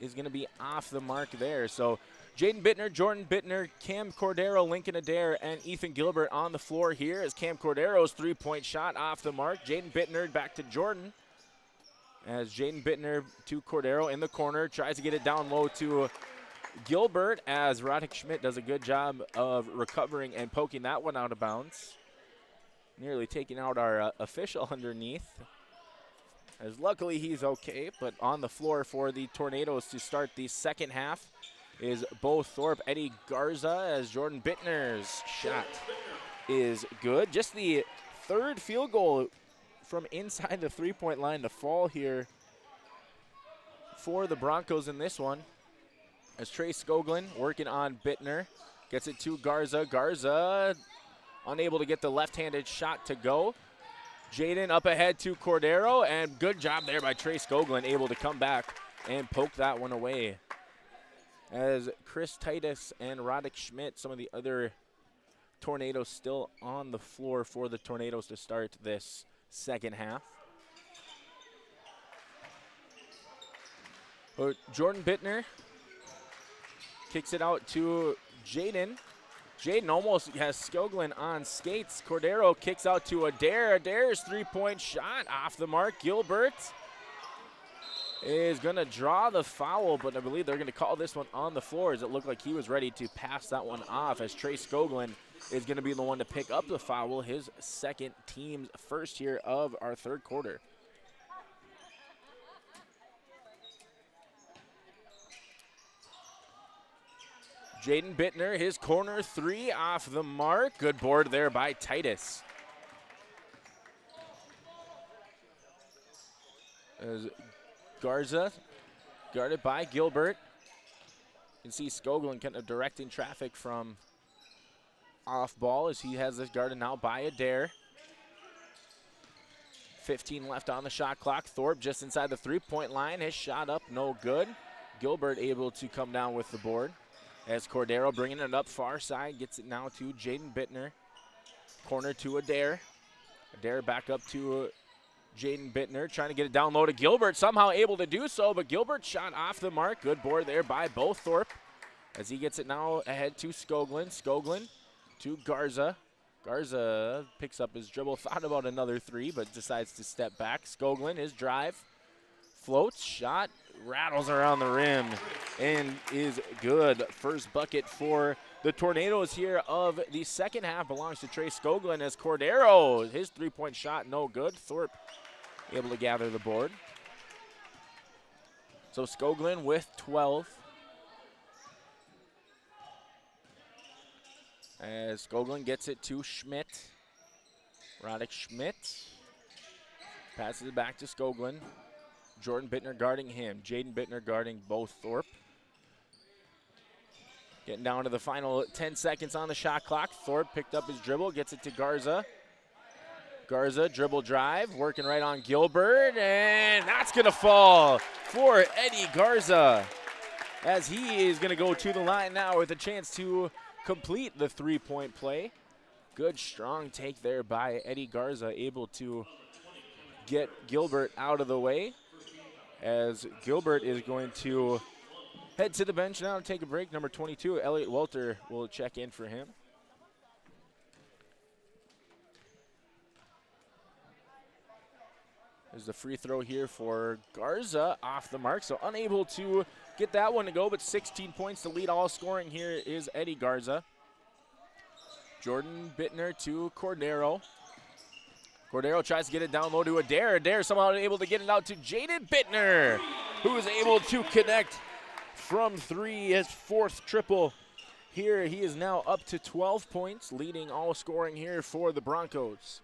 is going to be off the mark there. So Jaden Bittner, Jordan Bittner, Cam Cordero, Lincoln Adair, and Ethan Gilbert on the floor here as Cam Cordero's three-point shot off the mark. Jaden Bittner back to Jordan as Jaden Bittner to Cordero in the corner, tries to get it down low to Gilbert as Roddick Schmidt does a good job of recovering and poking that one out of bounds. Nearly taking out our official underneath. As luckily he's okay, but on the floor for the Tornadoes to start the second half is Bo Thorpe, Eddie Garza, as Jordan Bittner's shot is good. Just the third field goal from inside the three-point line to fall here for the Broncos in this one. As Trey Skoglin working on Bittner, gets it to Garza. Garza unable to get the left-handed shot to go. Jaden up ahead to Cordero, and good job there by Trey Skoglin, able to come back and poke that one away. As Chris Titus and Roddick Schmidt, some of the other Tornadoes still on the floor for the Tornadoes to start this second half. But Jordan Bittner kicks it out to Jaden. Jaden almost has Skoglin on skates. Cordero kicks out to Adair. Adair's three-point shot off the mark. Gilbert is going to draw the foul, but I believe they're going to call this one on the floor as it looked like he was ready to pass that one off, as Trey Skoglin is going to be the one to pick up the foul, his second, team's first here of our third quarter. Jaden Bittner, his corner three off the mark. Good board there by Titus. As Garza guarded by Gilbert. You can see Skoglin kind of directing traffic from off ball as he has this guarded now by Adair. 15 left on the shot clock. Thorpe just inside the three-point line. His shot up, no good. Gilbert able to come down with the board. As Cordero bringing it up far side, gets it now to Jaden Bittner. Corner to Adair. Adair back up to Jaden Bittner, trying to get it down low to Gilbert. Somehow able to do so, but Gilbert shot off the mark. Good board there by Bo Thorpe. As he gets it now ahead to Skoglin. Skoglin to Garza. Garza picks up his dribble, thought about another three, but decides to step back. Skoglin, his drive. Floats, shot, rattles around the rim, and is good. First bucket for the Tornadoes here of the second half belongs to Trey Skoglin as Cordero, his three-point shot, no good. Thorpe able to gather the board. So Skoglin with 12. As Skoglin gets it to Schmidt. Roddick Schmidt passes it back to Skoglin. Jordan Bittner guarding him. Jaden Bittner guarding Bo Thorpe. Getting down to the final 10 seconds on the shot clock. Thorpe picked up his dribble, gets it to Garza. Garza, dribble drive, working right on Gilbert, and that's going to fall for Eddie Garza as he is going to go to the line now with a chance to complete the three-point play. Good, strong take there by Eddie Garza, able to get Gilbert out of the way. As Gilbert is going to head to the bench now to take a break. Number 22, Elliot Welter, will check in for him. There's the free throw here for Garza, off the mark, so unable to get that one to go, but 16 points to lead all scoring here is Eddie Garza. Jordan Bittner to Cordero. Cordero tries to get it down low to Adair. Adair somehow able to get it out to Jaden Bittner, who is able to connect from three, his fourth triple. Here he is now up to 12 points, leading all scoring here for the Broncos.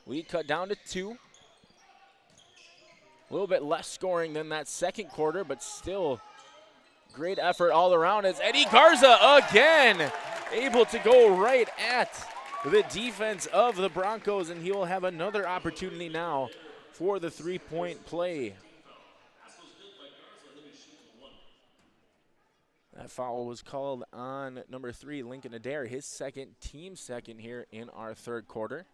Lead cut down to 2. A little bit less scoring than that second quarter, but still great effort all around as Eddie Garza again able to go right at the defense of the Broncos, and he will have another opportunity now for the three-point play. That foul was called on number 3, Lincoln Adair, his second, team second here in our third quarter.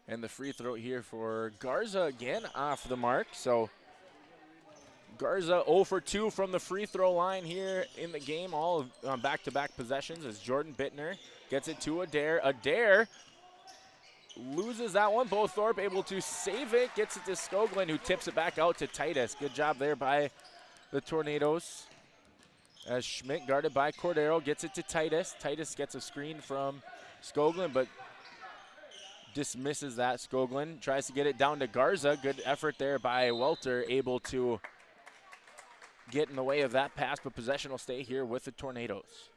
And the free throw here for Garza again off the mark. So Garza 0 for 2 from the free throw line here in the game, all on back-to-back possessions as Jordan Bittner gets it to Adair. Adair loses that one. Bo Thorpe able to save it, gets it to Skoglund, who tips it back out to Titus. Good job there by the Tornadoes. As Schmidt, guarded by Cordero, gets it to Titus. Titus gets a screen from Skoglund, but dismisses that. Skoglund tries to get it down to Garza. Good effort there by Welter, able to get in the way of that pass, but possession will stay here with the Tornadoes.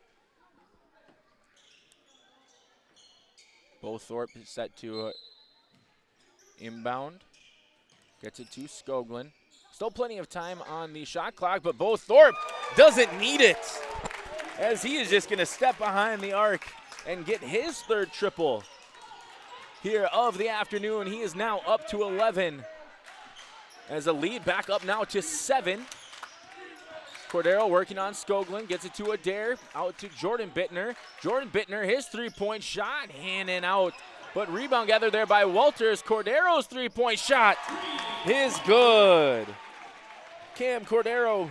Bo Thorpe is set to inbound. Gets it to Skoglund. Still plenty of time on the shot clock, but Bo Thorpe doesn't need it, as he is just going to step behind the arc and get his third triple here of the afternoon. He is now up to 11 as a lead back up now to 7. Cordero working on Skoglund, gets it to Adair, out to Jordan Bittner. Jordan Bittner, his three-point shot, in and out. But rebound gathered there by Walters. Cordero's three-point shot is good. Cam Cordero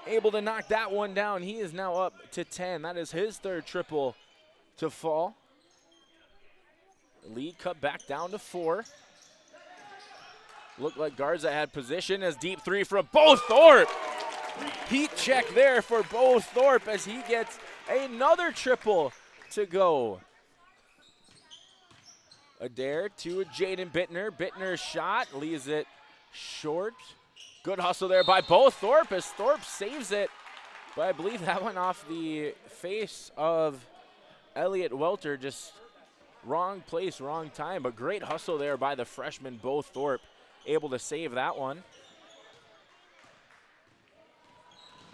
able to knock that one down. He is now up to 10. That is his third triple to fall. The lead cut back down to 4. Looked like Garza had position as deep three from Bo Thorpe. Heat check there for Bo Thorpe as he gets another triple to go. Adair to Jaden Bittner. Bittner's shot leaves it short. Good hustle there by Bo Thorpe as Thorpe saves it. But I believe that went off the face of Elliot Welter. Just wrong place, wrong time. But great hustle there by the freshman Bo Thorpe. Able to save that one.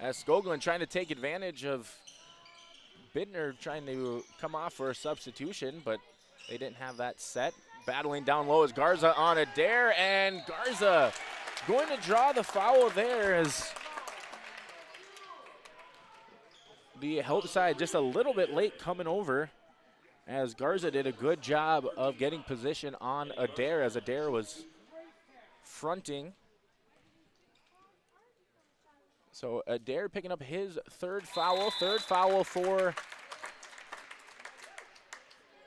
As Skoglund trying to take advantage of Bittner trying to come off for a substitution, but they didn't have that set. Battling down low is Garza on Adair, and Garza going to draw the foul there as the help side just a little bit late coming over, as Garza did a good job of getting position on Adair as Adair was fronting. So Adair picking up his third foul for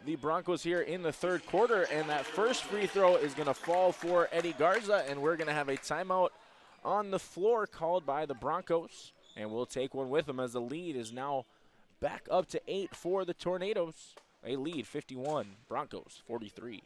the Broncos here in the third quarter, and that first free throw is going to fall for Eddie Garza, and we're going to have a timeout on the floor called by the Broncos, and we'll take one with them as the lead is now back up to 8 for the Tornadoes. A lead 51, Broncos 43.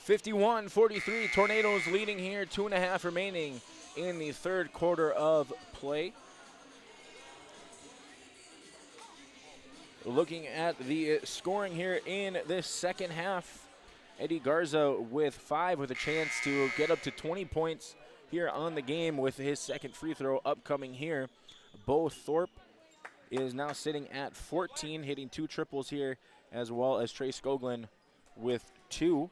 (51-43), Tornadoes leading here, 2.5 remaining in the third quarter of play. Looking at the scoring here in this second half, Eddie Garza with 5 with a chance to get up to 20 points here on the game with his second free throw upcoming here. Bo Thorpe is now sitting at 14, hitting 2 triples here, as well as Trey Skoglund with 2.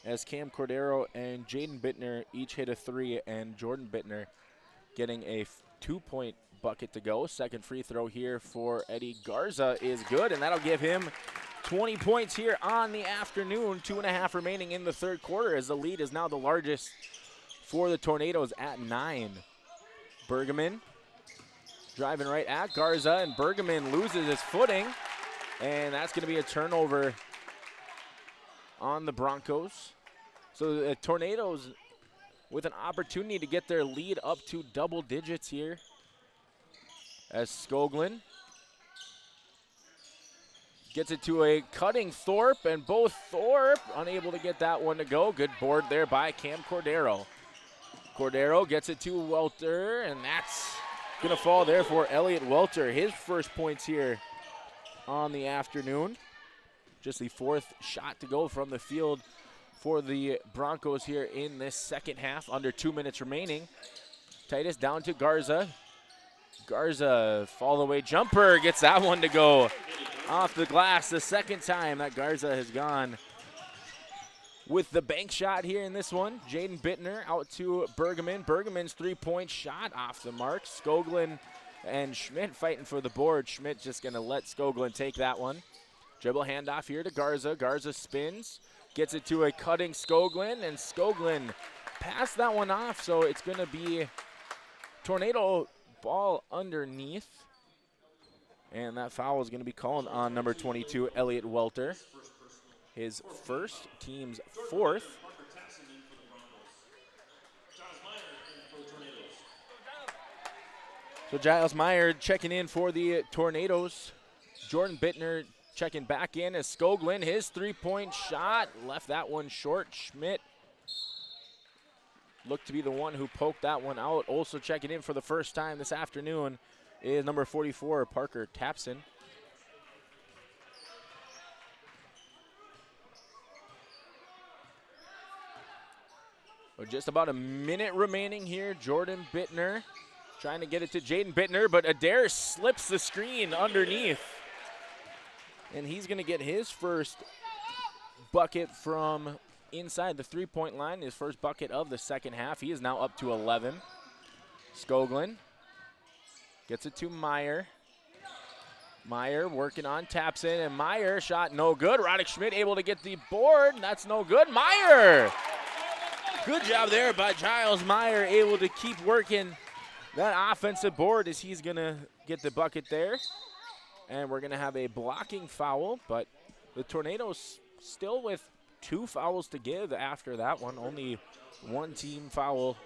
As Cam Cordero and Jaden Bittner each hit a 3, and Jordan Bittner getting a 2-point bucket to go. Second free throw here for Eddie Garza is good, and that'll give him 20 points here on the afternoon. 2.5 remaining in the third quarter, as the lead is now the largest for the Tornadoes at 9. Bergman driving right at Garza, and Bergman loses his footing, and that's going to be a turnover on the Broncos. So the Tornadoes with an opportunity to get their lead up to double digits here, as Skoglund gets it to a cutting Thorpe, and both Thorpe unable to get that one to go. Good board there by Cam Cordero. Cordero gets it to Welter, and that's going to fall there for Elliot Welter. His first points here on the afternoon. Just the 4th shot to go from the field for the Broncos here in this second half. Under 2 minutes remaining. Titus down to Garza. Garza, fall away jumper, gets that one to go off the glass. The second time that Garza has gone with the bank shot here in this one. Jaden Bittner out to Bergman. Bergman's 3-point shot off the mark. Skoglund and Schmidt fighting for the board. Schmidt just going to let Skoglund take that one. Dribble handoff here to Garza. Garza spins, gets it to a cutting Skoglund, and Skoglund passed that one off, so it's going to be Tornado ball underneath. And that foul is going to be called on number 22, Elliot Welter. His first, team's 4th. So Giles Meyer checking in for the Tornadoes. Jordan Bittner checking back in as Skoglund. His 3-point shot left that one short. Schmidt looked to be the one who poked that one out. Also checking in for the first time this afternoon is number 44, Parker Tapson. Just about a minute remaining here. Jordan Bittner trying to get it to Jaden Bittner, but Adair slips the screen underneath. And he's going to get his first bucket from inside the 3-point line, his first bucket of the second half. He is now up to 11. Skoglund gets it to Meyer. Meyer working on Tapson, and Meyer shot no good. Roddick Schmidt able to get the board. That's no good. Meyer! Good job there by Giles Meyer, able to keep working that offensive board as he's going to get the bucket there. And we're going to have a blocking foul, but the Tornadoes still with 2 fouls to give after that one. Only 1 team foul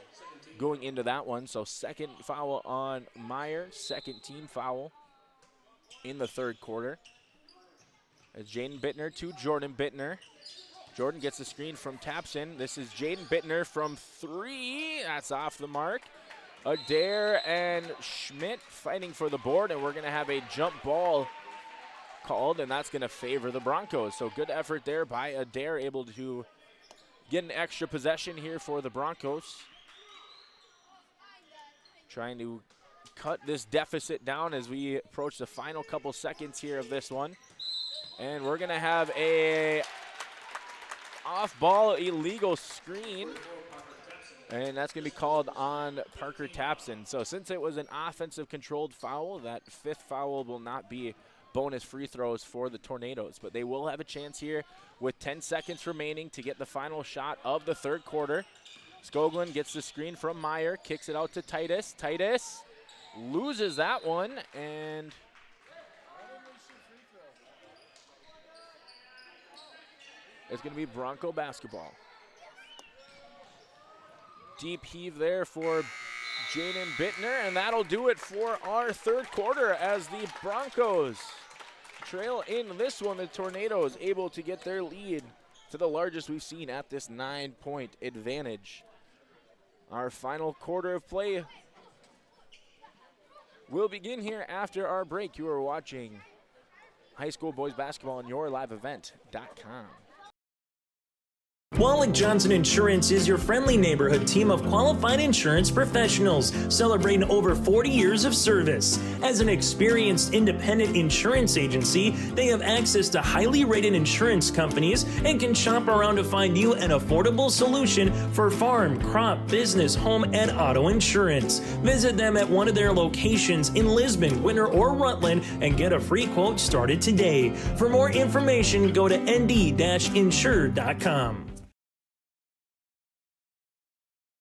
going into that one. So second foul on Meyer, second team foul in the third quarter. As Jaden Bittner to Jordan Bittner. Jordan gets the screen from Tapson. This is Jaden Bittner from 3. That's off the mark. Adair and Schmidt fighting for the board, and we're going to have a jump ball called, and that's going to favor the Broncos. So good effort there by Adair, able to get an extra possession here for the Broncos. Trying to cut this deficit down as we approach the final couple seconds here of this one. And we're going to have a off-ball illegal screen, and that's going to be called on Parker Tapson. So since it was an offensive controlled foul, that 5th foul will not be bonus free throws for the Tornadoes. But they will have a chance here with 10 seconds remaining to get the final shot of the third quarter. Skoglund gets the screen from Meyer, kicks it out to Titus. Titus loses that one, and it's going to be Bronco basketball. Deep heave there for Jaden Bittner, and that'll do it for our third quarter as the Broncos trail in this one. The Tornadoes able to get their lead to the largest we've seen at this 9-point advantage. Our final quarter of play will begin here after our break. You are watching high school boys basketball on yourliveevent.com. Wallach Johnson Insurance is your friendly neighborhood team of qualified insurance professionals celebrating over 40 years of service. As an experienced independent insurance agency, they have access to highly rated insurance companies and can shop around to find you an affordable solution for farm, crop, business, home, and auto insurance. Visit them at one of their locations in Lisbon, Winter, or Rutland and get a free quote started today. For more information, go to nd-insure.com.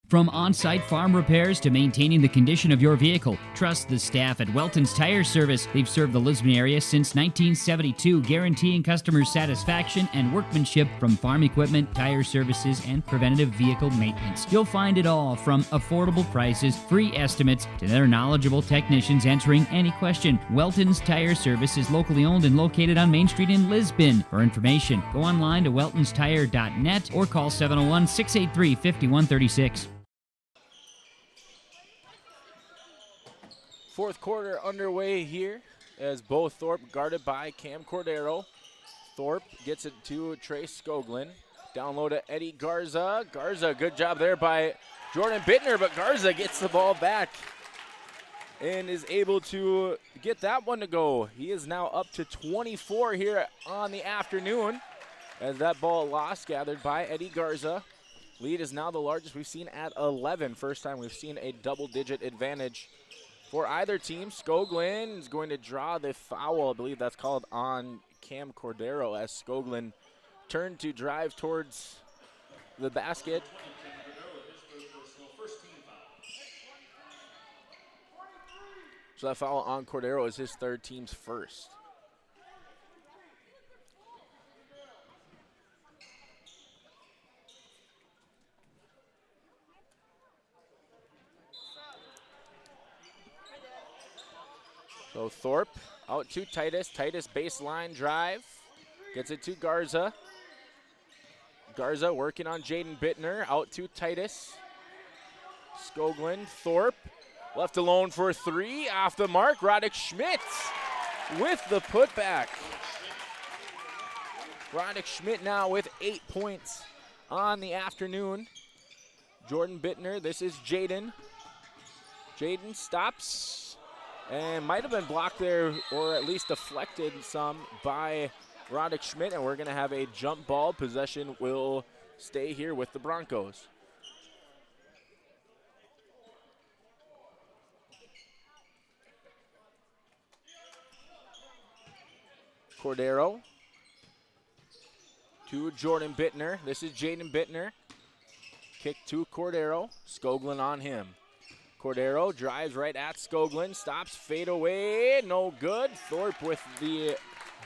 From on-site farm repairs to maintaining the condition of your vehicle, trust the staff at Welton's Tire Service. They've served the Lisbon area since 1972, guaranteeing customers satisfaction and workmanship from farm equipment, tire services, and preventative vehicle maintenance. You'll find it all from affordable prices, free estimates, to their knowledgeable technicians answering any question. Welton's Tire Service is locally owned and located on Main Street in Lisbon. For information, go online to weltonstire.net or call 701-683-5136. Fourth quarter underway here as Bo Thorpe guarded by Cam Cordero. Thorpe gets it to Trey Skoglin. Down low to Eddie Garza. Garza, good job there by Jordan Bittner, but Garza gets the ball back and is able to get that one to go. He is now up to 24 here on the afternoon as that ball lost, gathered by Eddie Garza. Lead is now the largest we've seen at 11. First time we've seen a double-digit advantage for either team. Skoglin is going to draw the foul. I believe that's called on Cam Cordero as Skoglin turned to drive towards the basket. So that foul on Cordero is his third, team's first. So Thorpe out to Titus. Titus baseline drive. Gets it to Garza. Garza working on Jaden Bittner. Out to Titus. Skoglin, Thorpe. Left alone for three. Off the mark. Roddick Schmidt with the putback. Roddick Schmidt now with 8 points on the afternoon. Jordan Bittner. This is Jaden. Jaden stops and might have been blocked there, or at least deflected some by Roddick Schmidt, and we're going to have a jump ball. Possession will stay here with the Broncos. Cordero to Jordan Bittner. This is Jaden Bittner. Kick to Cordero. Skoglin on him. Cordero drives right at Skoglin. Stops, fade away. No good. Thorpe with the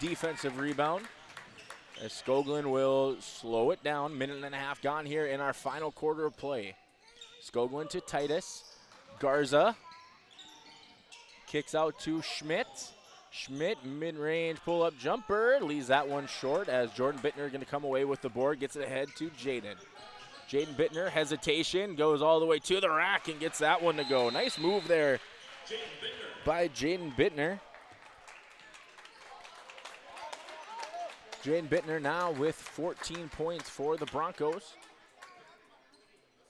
defensive rebound. As Skoglin will slow it down. Minute and a half gone here in our final quarter of play. Skoglin to Titus. Garza kicks out to Schmidt. Schmidt, mid-range pull-up jumper, leaves that one short as Jordan Bittner going to come away with the board, gets it ahead to Jaden. Jaden Bittner, hesitation, goes all the way to the rack and gets that one to go. Nice move there by Jaden Bittner. Jaden Bittner now with 14 points for the Broncos,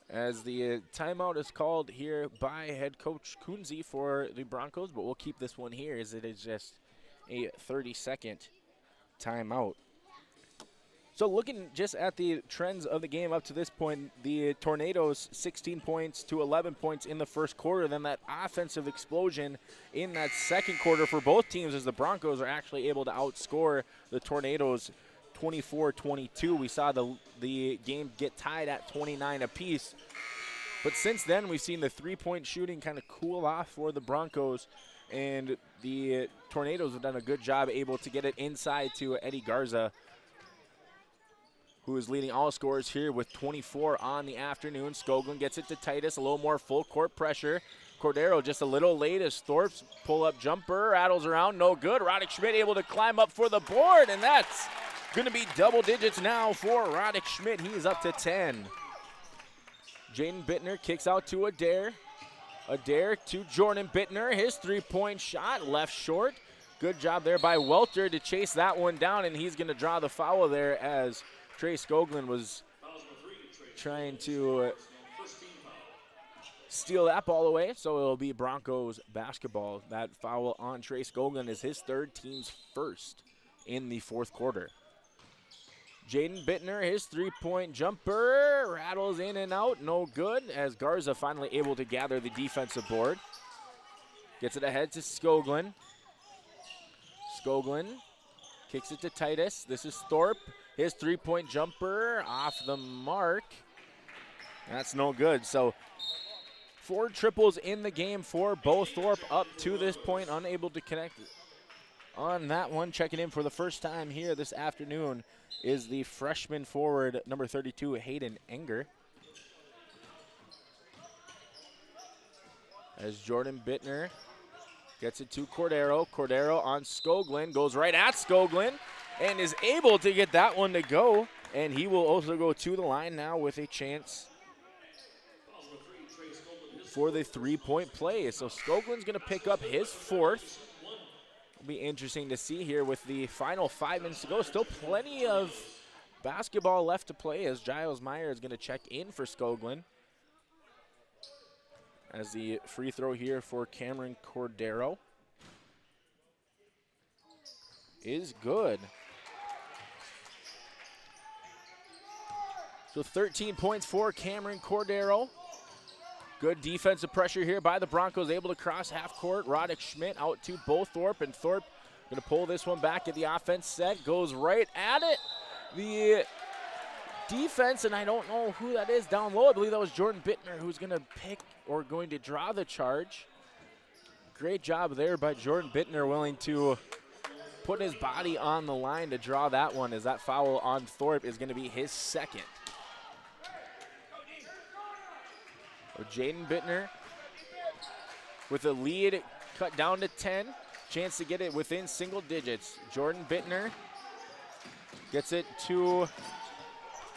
as the timeout is called here by head coach Kunze for the Broncos, but we'll keep this one here as it is just a 30-second timeout. So looking just at the trends of the game up to this point, the Tornadoes 16 points to 11 points in the first quarter, then that offensive explosion in that second quarter for both teams as the Broncos are actually able to outscore the Tornadoes 24-22. We saw the game get tied at 29 apiece. But since then, we've seen the three-point shooting kind of cool off for the Broncos, and the Tornadoes have done a good job able to get it inside to Eddie Garza, who is leading all scorers here with 24 on the afternoon. Skoglin gets it to Titus, a little more full court pressure. Cordero just a little late as Thorpe's pull-up jumper rattles around, no good. Roddick Schmidt able to climb up for the board, and that's going to be double digits now for Roddick Schmidt. He is up to 10. Jaden Bittner kicks out to Adair. Adair to Jordan Bittner. His three-point shot left short. Good job there by Welter to chase that one down, and he's going to draw the foul there as Trey Skoglin was trying to steal that ball away. So it'll be Broncos basketball. That foul on Trey Skoglin is his third, team's first in the fourth quarter. Jaden Bittner, his three-point jumper, rattles in and out, no good, as Garza finally able to gather the defensive board. Gets it ahead to Skoglin. Skoglin kicks it to Titus. This is Thorpe. His three-point jumper off the mark. That's no good. So 4 triples in the game for Bo Thorpe up to this point, unable to connect on that one. Checking in for the first time here this afternoon is the freshman forward, number 32, Hayden Enger. As Jordan Bittner gets it to Cordero. Cordero on Skoglin, goes right at Skoglin and is able to get that one to go. And he will also go to the line now with a chance for the three-point play. So Skoglin's going to pick up his fourth. It'll be interesting to see here with the final 5 minutes to go. Still plenty of basketball left to play as Giles Meyer is going to check in for Skoglund. As the free throw here for Cameron Cordero is good. So 13 points for Cameron Cordero. Good defensive pressure here by the Broncos, able to cross half court. Roddick Schmidt out to Bo Thorpe, and Thorpe going to pull this one back at the offense set. Goes right at it. The defense, and I don't know who that is down low. I believe that was Jordan Bittner who's going to pick or going to draw the charge. Great job there by Jordan Bittner, willing to put his body on the line to draw that one, as that foul on Thorpe is going to be his second. Jaden Bittner with a lead cut down to 10. Chance to get it within single digits. Jordan Bittner gets it to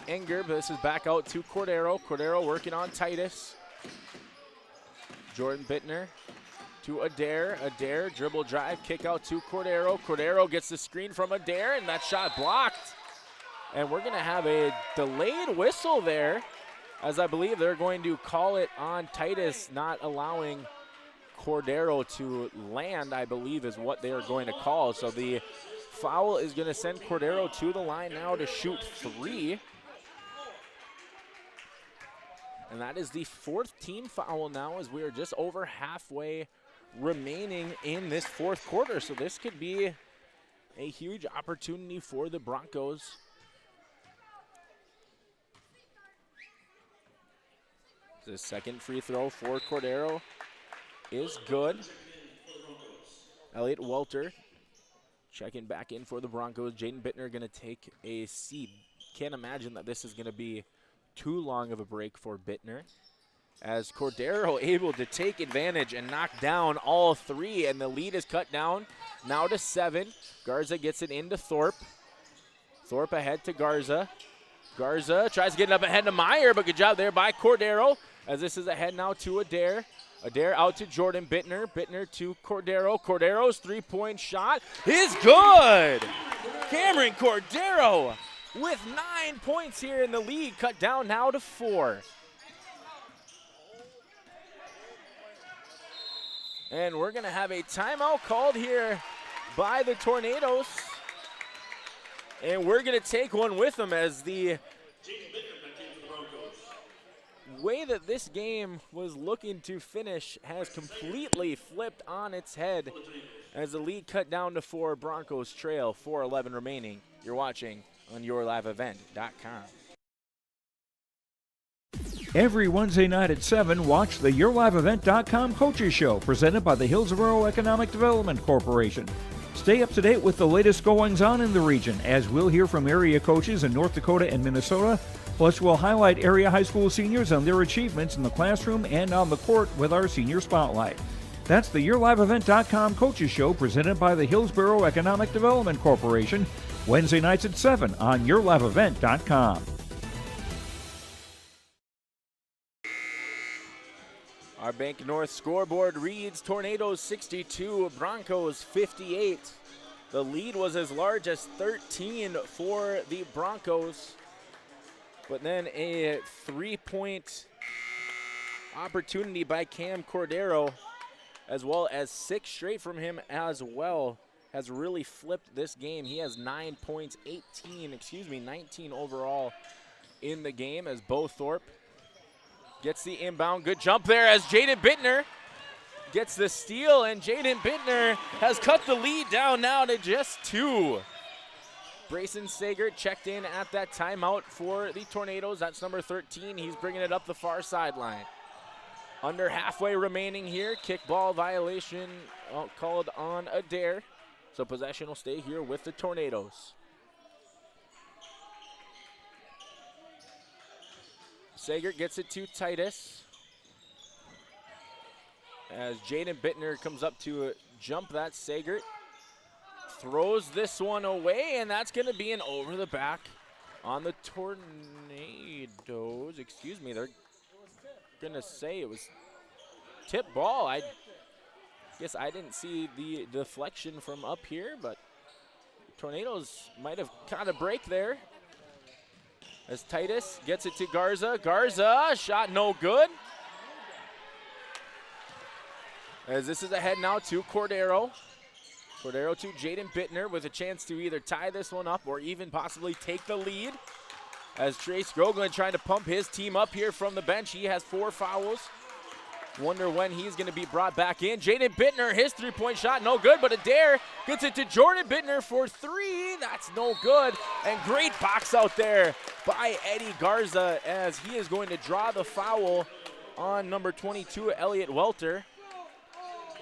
Enger, but this is back out to Cordero. Cordero working on Titus. Jordan Bittner to Adair. Adair dribble drive, kick out to Cordero. Cordero gets the screen from Adair, and that shot blocked. And we're going to have a delayed whistle there, as I believe they're going to call it on Titus, not allowing Cordero to land, I believe is what they are going to call. So the foul is going to send Cordero to the line now to shoot 3. And that is the 4th team foul now, as we are just over halfway remaining in this 4th quarter. So this could be a huge opportunity for the Broncos. The second free throw for Cordero is good. Elliot Walter checking back in for the Broncos. Jaden Bittner going to take a seat. Can't imagine that this is going to be too long of a break for Bittner, as Cordero able to take advantage and knock down all 3, and the lead is cut down now to 7. Garza gets it into Thorpe. Thorpe ahead to Garza. Garza tries to get it up ahead to Meyer, but good job there by Cordero, as this is ahead now to Adair. Adair out to Jordan Bittner. Bittner to Cordero. Cordero's 3-point shot is good. Cameron Cordero with 9 points here in the lead, cut down now to 4. And we're going to have a timeout called here by the Tornadoes. And we're going to take one with them, as the way that this game was looking to finish has completely flipped on its head, as the lead cut down to 4. Broncos trail, 4:11 remaining. You're watching on YourLiveEvent.com. Every Wednesday night at 7, watch the YourLiveEvent.com Coaches Show, presented by the Hillsborough Economic Development Corporation. Stay up to date with the latest goings-on in the region, as we'll hear from area coaches in North Dakota and Minnesota. Plus, we'll highlight area high school seniors and their achievements in the classroom and on the court with our Senior Spotlight. That's the YourLiveEvent.com Coaches Show, presented by the Hillsborough Economic Development Corporation, Wednesday nights at 7 on YourLiveEvent.com. Our Bank North scoreboard reads Tornadoes 62, Broncos 58. The lead was as large as 13 for the Broncos, but then a 3-point opportunity by Cam Cordero, as well as 6 straight from him as well, has really flipped this game. He has 9 points, 19 overall in the game, as Bo Thorpe gets the inbound. Good jump there as Jaden Bittner gets the steal, and Jaden Bittner has cut the lead down now to just 2. Brayson Sagert checked in at that timeout for the Tornadoes. That's number 13. He's bringing it up the far sideline. Under halfway remaining here. Kickball violation called on Adair. So possession will stay here with the Tornadoes. Sagert gets it to Titus, as Jaden Bittner comes up to jump that. Sagert throws this one away, and that's going to be an over the back on the Tornadoes. Excuse me, they're going to say it was tip ball. Guess I didn't see the deflection from up here, but Tornadoes might have caught a break there. As Titus gets it to Garza. Garza, shot no good. As this is ahead now to Cordero. Cordero to Jaden Bittner with a chance to either tie this one up or even possibly take the lead. As Trey Skogland trying to pump his team up here from the bench. He has 4 fouls. Wonder when he's going to be brought back in. Jaden Bittner, his three-point shot, no good, but Adair gets it to Jordan Bittner for 3. That's no good. And great box out there by Eddie Garza as he is going to draw the foul on number 22, Elliot Welter.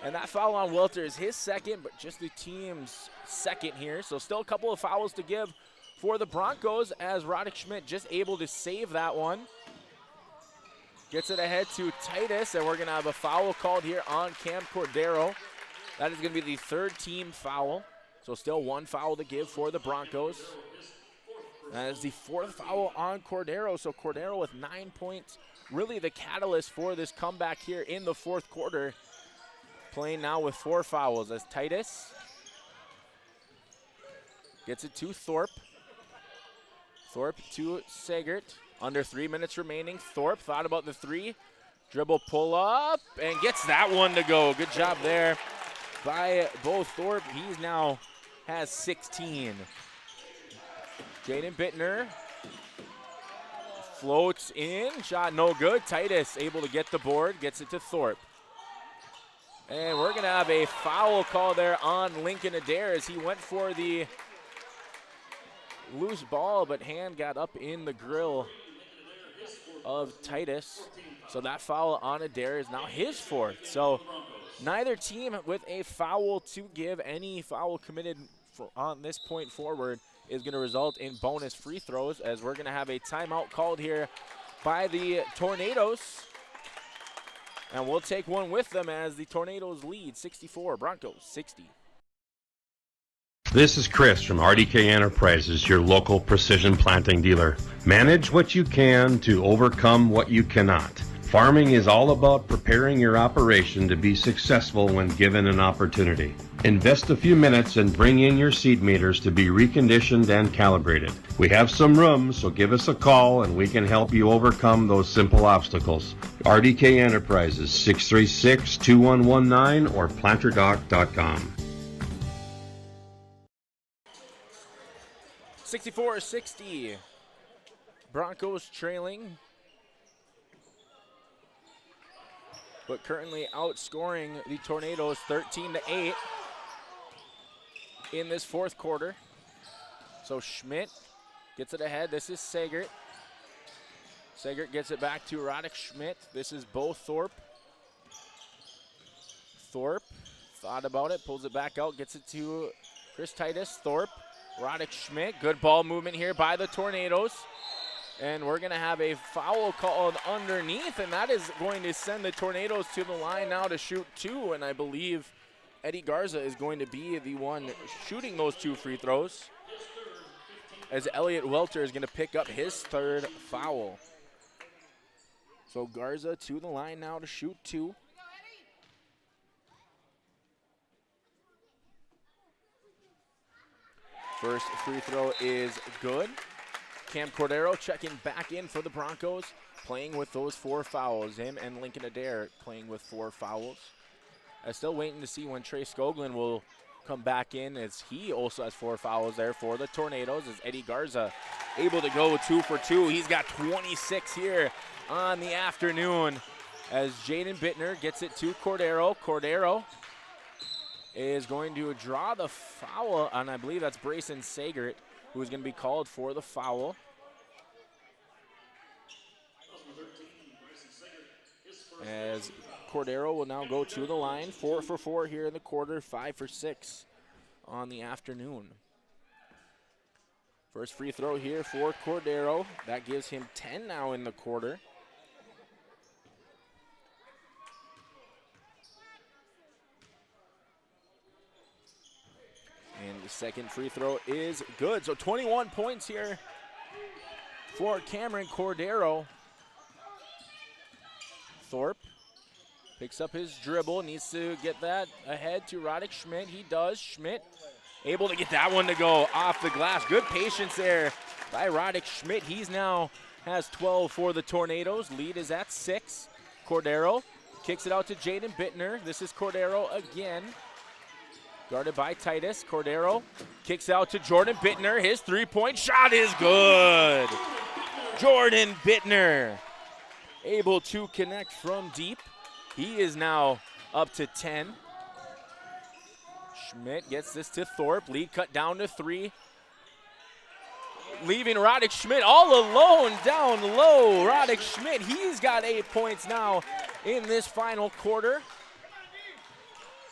And that foul on Welter is his second, but just the team's second here. So still a couple of fouls to give for the Broncos as Roddick Schmidt just able to save that one. Gets it ahead to Titus, and we're going to have a foul called here on Cam Cordero. That is going to be the 3rd team foul. So still 1 foul to give for the Broncos. That is the 4th foul on Cordero. So Cordero with 9 points, really the catalyst for this comeback here in the 4th quarter. Playing now with 4 fouls as Titus gets it to Thorpe. Thorpe to Segert. Under 3 minutes remaining. Thorpe thought about the 3. Dribble pull up and gets that one to go. Good job there by both Thorpe. He's now has 16. Jaden Bittner floats in. Shot no good. Titus able to get the board. Gets it to Thorpe. And we're going to have a foul call there on Lincoln Adair as he went for the loose ball, but hand got up in the grill of Titus. So that foul on Adair is now his 4th. So neither team with a foul to give. Any foul committed on this point forward is going to result in bonus free throws as we're going to have a timeout called here by the Tornadoes. And we'll take one with them as the Tornadoes lead 64, Broncos 60. This is Chris from RDK Enterprises, your local precision planting dealer. Manage what you can to overcome what you cannot. Farming is all about preparing your operation to be successful when given an opportunity. Invest a few minutes and bring in your seed meters to be reconditioned and calibrated. We have some room, so give us a call and we can help you overcome those simple obstacles. RDK Enterprises, 636-2119 or planterdoc.com. 64-60. Broncos trailing, but currently outscoring the Tornadoes 13-8 in this 4th quarter. So Schmidt gets it ahead. This is Segert. Segert gets it back to Roddick Schmidt. This is Bo Thorpe. Thorpe thought about it, pulls it back out, gets it to Chris Titus. Thorpe. Roddick Schmidt, good ball movement here by the Tornadoes. And we're going to have a foul called underneath, and that is going to send the Tornadoes to the line now to shoot 2. And I believe Eddie Garza is going to be the one shooting those 2 free throws, as Elliot Welter is going to pick up his 3rd foul. So Garza to the line now to shoot 2. First free throw is good. Cam Cordero checking back in for the Broncos, playing with those 4 fouls. Him and Lincoln Adair playing with 4 fouls. I'm still waiting to see when Trey Skogland will come back in, as he also has 4 fouls there for the Tornadoes, as Eddie Garza able to go 2 for 2. He's got 26 here on the afternoon as Jaden Bittner gets it to Cordero. Cordero is going to draw the foul, and I believe that's Brayson Segert, who is going to be called for the foul. As Cordero will now go to the line, 4 for 4 here in the quarter, 5 for 6 on the afternoon. First free throw here for Cordero. That gives him 10 now in the quarter. And the second free throw is good. So 21 points here for Cameron Cordero. Thorpe Picks up his dribble, needs to get that ahead to Roddick Schmidt. He does. Schmidt able to get that one to go off the glass. Good patience there by Roddick Schmidt. He's now has 12 for the Tornadoes. Lead is at 6. Cordero kicks it out to Jaden Bittner. This is Cordero again. Guarded by Titus. Cordero kicks out to Jordan Bittner. His three-point shot is good. Jordan Bittner able to connect from deep. He is now up to 10. Schmidt gets this to Thorpe. Lead cut down to 3. Leaving Roddick Schmidt all alone down low. Roddick Schmidt, he's got 8 points now in this final quarter.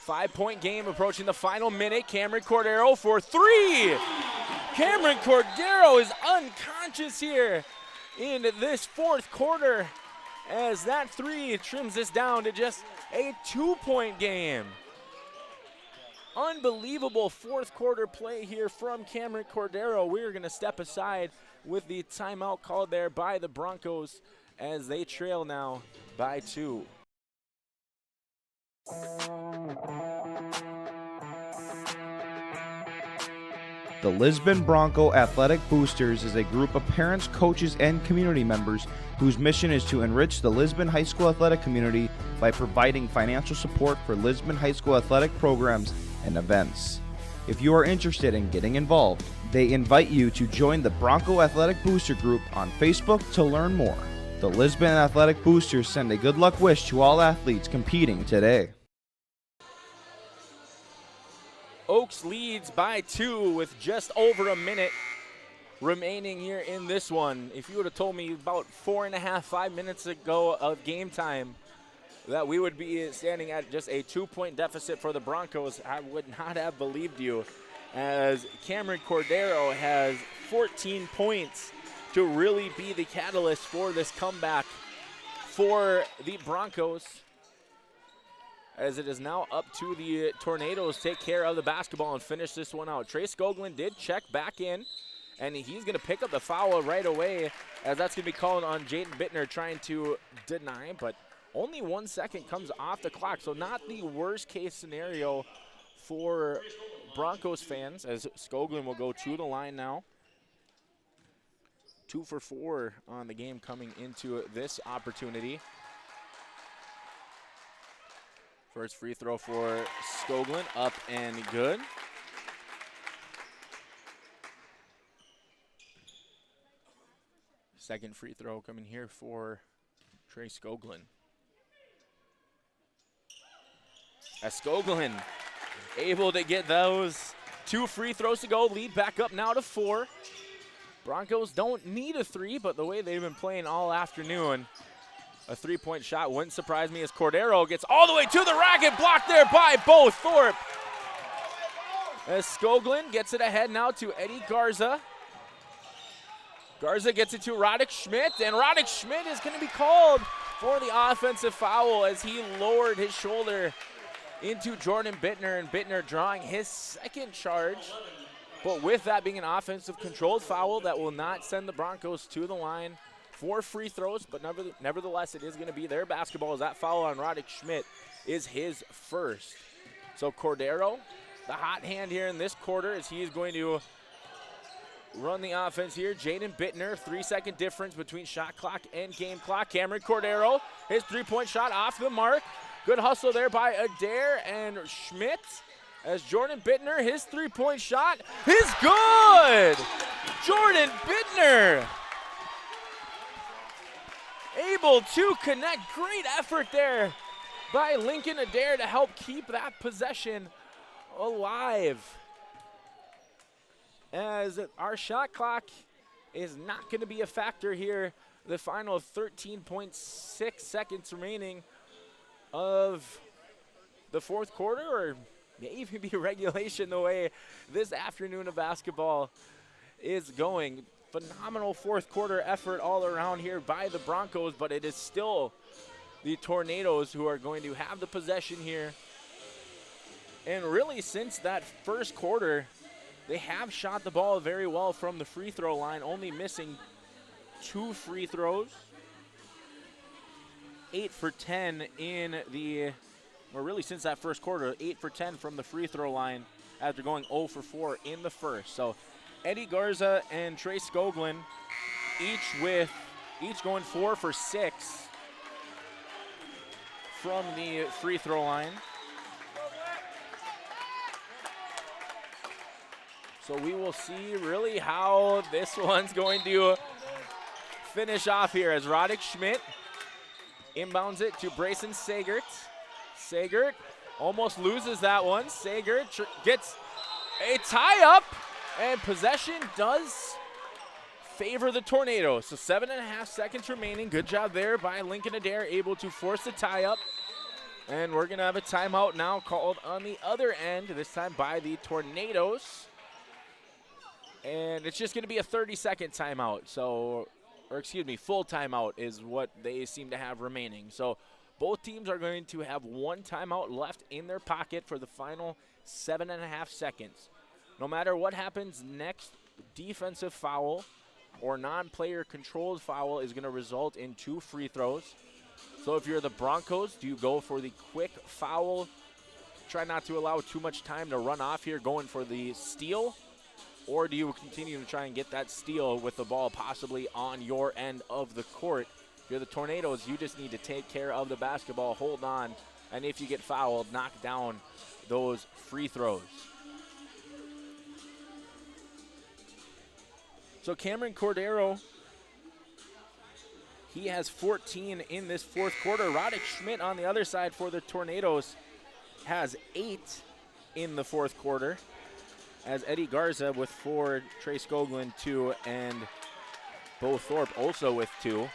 5-point game approaching the final minute. Cameron Cordero for 3. Cameron Cordero is unconscious here in this fourth quarter as that 3 trims this down to just a 2-point game. Unbelievable fourth quarter play here from Cameron Cordero. We're going to step aside with the timeout called there by the Broncos as they trail now by 2. The Lisbon Bronco Athletic Boosters is a group of parents, coaches, and community members whose mission is to enrich the Lisbon High School athletic community by providing financial support for Lisbon High School athletic programs and events. If you are interested in getting involved, they invite you to join the Bronco Athletic Booster Group on Facebook to learn more. The Lisbon Athletic Boosters send a good luck wish to all athletes competing today. Oaks leads by 2 with just over a minute remaining here in this one. If you would have told me about 5 minutes ago of game time that we would be standing at just a 2-point deficit for the Broncos, I would not have believed you, as Cameron Cordero has 14 points to really be the catalyst for this comeback for the Broncos, as it is now up to the Tornadoes to take care of the basketball and finish this one out. Trey Skoglund did check back in, and he's going to pick up the foul right away, as that's going to be called on Jaden Bittner, trying to deny, but only 1 second comes off the clock, so not the worst case scenario for Broncos fans, as Skoglund will go to the line now. 2 for 4 on the game coming into this opportunity. First free throw for Skoglund, up and good. Second free throw coming here for Trey Skoglund. As Skoglund able to get those 2 free throws to go, lead back up now to 4. Broncos don't need a 3, but the way they've been playing all afternoon, a 3-point shot wouldn't surprise me, as Cordero gets all the way to the racket, blocked there by Bo Thorpe. As Skoglund gets it ahead now to Eddie Garza. Garza gets it to Roddick Schmidt, and Roddick Schmidt is going to be called for the offensive foul as he lowered his shoulder into Jordan Bittner, and Bittner drawing his second charge. But with that being an offensive controlled foul, that will not send the Broncos to the line for free throws, but nevertheless, it is going to be their basketball, as that foul on Roddick Schmidt is his first. So Cordero, the hot hand here in this quarter, as he is going to run the offense here. Jaden Bittner, 3-second difference between shot clock and game clock. Cameron Cordero, his 3-point shot off the mark. Good hustle there by Adair and Schmidt, as Jordan Bittner, his 3-point shot is good! Jordan Bittner able to connect. Great effort there by Lincoln Adair to help keep that possession alive, as our shot clock is not going to be a factor here. The final 13.6 seconds remaining of the fourth quarter, or may even be regulation, the way this afternoon of basketball is going. Phenomenal fourth quarter effort all around here by the Broncos, but it is still the Tornadoes who are going to have the possession here. And really, since that first quarter, they have shot the ball very well from the free throw line, only missing 2 free throws. 8 for 10 in the, or really since that first quarter, 8 for 10 from the free throw line after going 0 for 4 in the first. So Eddie Garza and Trey Skoglin each going 4 for 6 from the free throw line. So we will see really how this one's going to finish off here as Roddick Schmidt inbounds it to Brayson Sagert. Sagert almost loses that one. Sagert gets a tie-up, and possession does favor the Tornadoes. So 7.5 seconds remaining. Good job there by Lincoln Adair, able to force the tie-up. And we're going to have a timeout now called on the other end, this time by the Tornadoes. And it's just going to be a 30-second timeout. So, or excuse me, full timeout is what they seem to have remaining. So both teams are going to have one timeout left in their pocket for the final 7.5 seconds. No matter what happens next, defensive foul or non-player controlled foul is going to result in 2 free throws. So if you're the Broncos, do you go for the quick foul, try not to allow too much time to run off here, going for the steal? Or do you continue to try and get that steal with the ball possibly on your end of the court? If you're the Tornadoes, you just need to take care of the basketball, hold on, and if you get fouled, knock down those free throws. So Cameron Cordero, he has 14 in this fourth quarter. Roddick Schmidt on the other side for the Tornadoes has 8 in the fourth quarter, as Eddie Garza with 4, Trey Skoglin 2, and Bo Thorpe also with 2.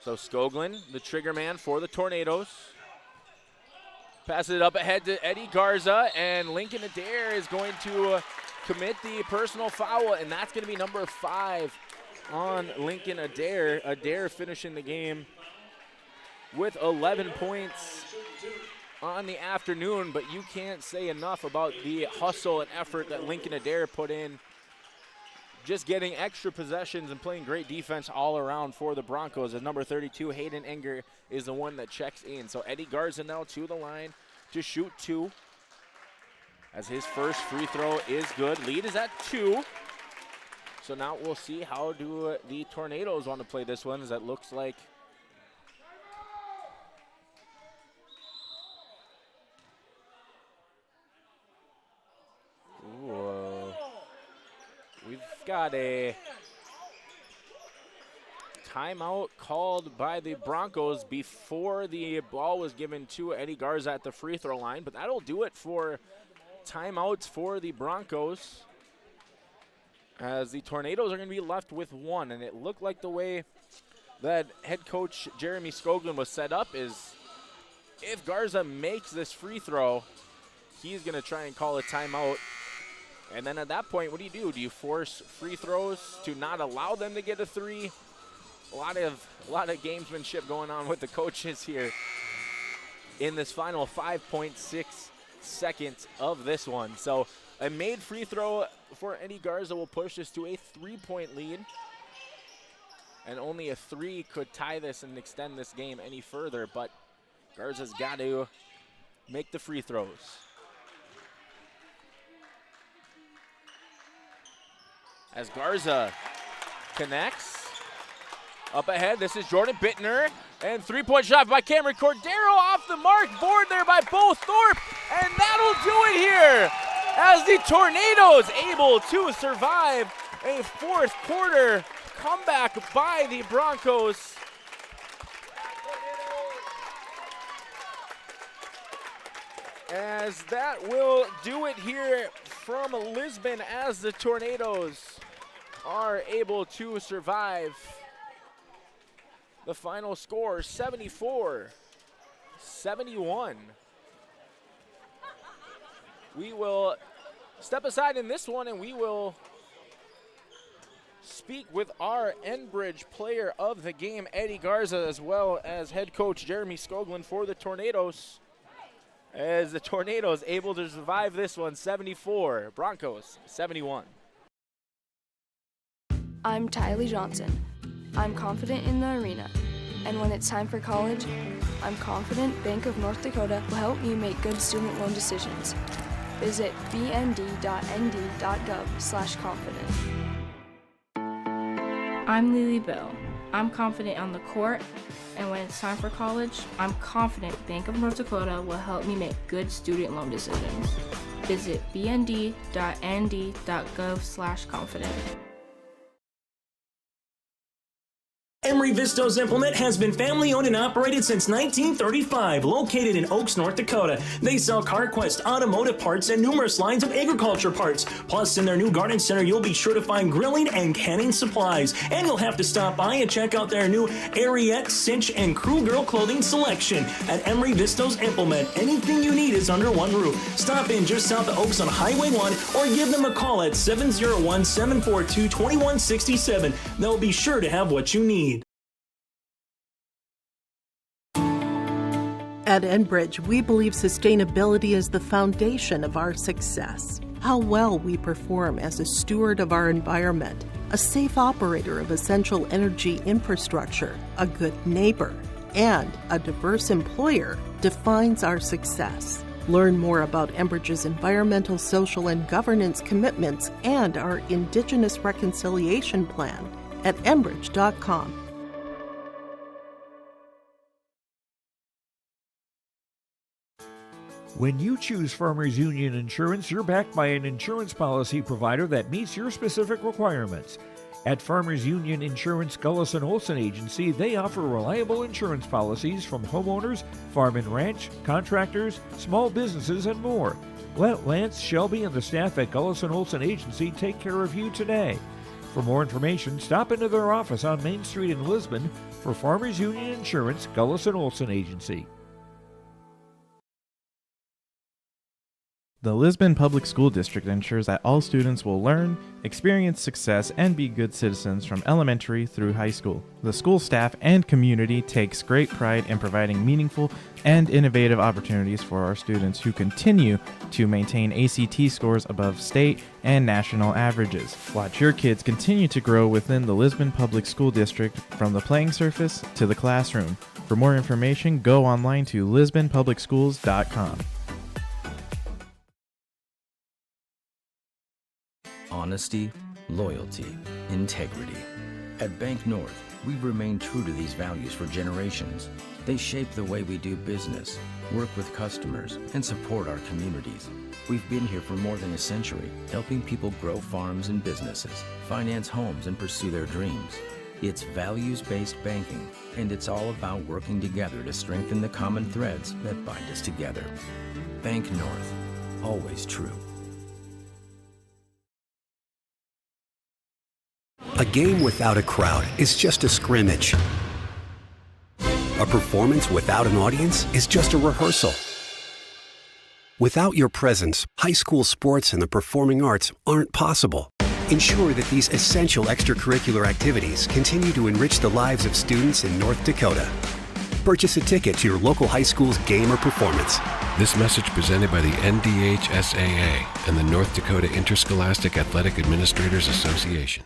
So Skoglin, the trigger man for the Tornadoes. Passes it up ahead to Eddie Garza, and Lincoln Adair is going to commit the personal foul, and that's going to be number 5 on Lincoln Adair. Adair finishing the game with 11 points on the afternoon, but you can't say enough about the hustle and effort that Lincoln Adair put in, just getting extra possessions and playing great defense all around for the Broncos. As number 32, Hayden Enger, is the one that checks in. So Eddie Garza now to the line to shoot 2, as his first free throw is good. Lead is at 2. So now we'll see how do the Tornadoes want to play this one, as that looks like we've got a timeout called by the Broncos before the ball was given to Eddie Garza at the free throw line, but that'll do it for timeouts for the Broncos, as the Tornadoes are going to be left with 1. And it looked like the way that head coach Jeremy Skoglin was set up is if Garza makes this free throw, he's going to try and call a timeout. And then at that point, what do? Do you force free throws to not allow them to get a 3? A lot of gamesmanship going on with the coaches here in this final 5.6 seconds of this one. So a made free throw for Eddie Garza will push this to a 3-point lead. And only a 3 could tie this and extend this game any further, but Garza's got to make the free throws. As Garza connects. Up ahead, this is Jordan Bittner. And 3-point shot by Cameron Cordero off the mark. Board there by Bo Thorpe. And that'll do it here, as the Tornadoes able to survive a fourth quarter comeback by the Broncos. As that will do it here from Lisbon, as the Tornadoes are able to survive. The final score, 74-71. We will step aside in this one, and we will speak with our Enbridge player of the game, Eddie Garza, as well as head coach Jeremy Skoglin for the Tornadoes, as the Tornadoes able to survive this one, 74, Broncos 71. I'm Tylee Johnson. I'm confident in the arena. And when it's time for college, I'm confident Bank of North Dakota will help you make good student loan decisions. Visit bnd.nd.gov/confident. I'm Lily Bell. I'm confident on the court, and when it's time for college, I'm confident Bank of North Dakota will help me make good student loan decisions. Visit bnd.nd.gov/confident. Emery Vistos Implement has been family owned and operated since 1935, located in Oaks, North Dakota. They sell CarQuest automotive parts and numerous lines of agriculture parts. Plus, in their new garden center, you'll be sure to find grilling and canning supplies. And you'll have to stop by and check out their new Ariette, Cinch, and Crew Girl clothing selection. At Emery Vistos Implement, anything you need is under one roof. Stop in just south of Oaks on Highway 1 or give them a call at 701-742-2167. They'll be sure to have what you need. At Enbridge, we believe sustainability is the foundation of our success. How well we perform as a steward of our environment, a safe operator of essential energy infrastructure, a good neighbor, and a diverse employer defines our success. Learn more about Enbridge's environmental, social, and governance commitments and our Indigenous Reconciliation Plan at enbridge.com. When you choose Farmers Union Insurance, you're backed by an insurance policy provider that meets your specific requirements. At Farmers Union Insurance Gullison Olson Agency, they offer reliable insurance policies from homeowners, farm and ranch, contractors, small businesses, and more. Let Lance, Shelby, and the staff at Gullison Olson Agency take care of you today. For more information, stop into their office on Main Street in Lisbon for Farmers Union Insurance Gullison Olson Agency. The Lisbon Public School District ensures that all students will learn, experience success, and be good citizens from elementary through high school. The school staff and community takes great pride in providing meaningful and innovative opportunities for our students who continue to maintain ACT scores above state and national averages. Watch your kids continue to grow within the Lisbon Public School District from the playing surface to the classroom. For more information, go online to lisbonpublicschools.com. Honesty, loyalty, integrity. At Bank North, we've remained true to these values for generations. They shape the way we do business, work with customers, and support our communities. We've been here for more than a century, helping people grow farms and businesses, finance homes, and pursue their dreams. It's values-based banking, and it's all about working together to strengthen the common threads that bind us together. Bank North, always true. A game without a crowd is just a scrimmage. A performance without an audience is just a rehearsal. Without your presence, high school sports and the performing arts aren't possible. Ensure that these essential extracurricular activities continue to enrich the lives of students in North Dakota. Purchase a ticket to your local high school's game or performance. This message presented by the NDHSAA and the North Dakota Interscholastic Athletic Administrators Association.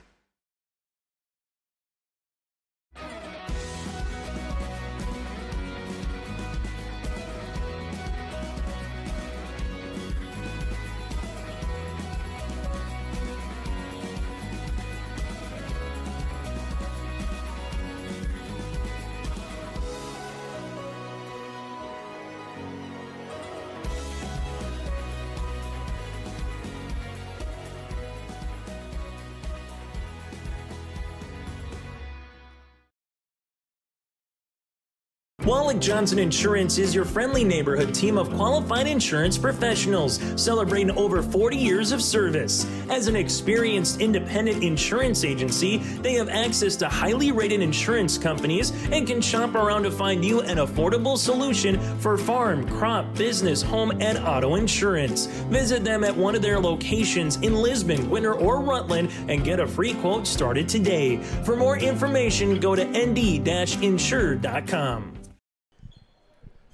Wallach Johnson Insurance is your friendly neighborhood team of qualified insurance professionals celebrating over 40 years of service. As an experienced independent insurance agency, they have access to highly rated insurance companies and can shop around to find you an affordable solution for farm, crop, business, home, and auto insurance. Visit them at one of their locations in Lisbon, Winter, or Rutland and get a free quote started today. For more information, go to nd-insure.com.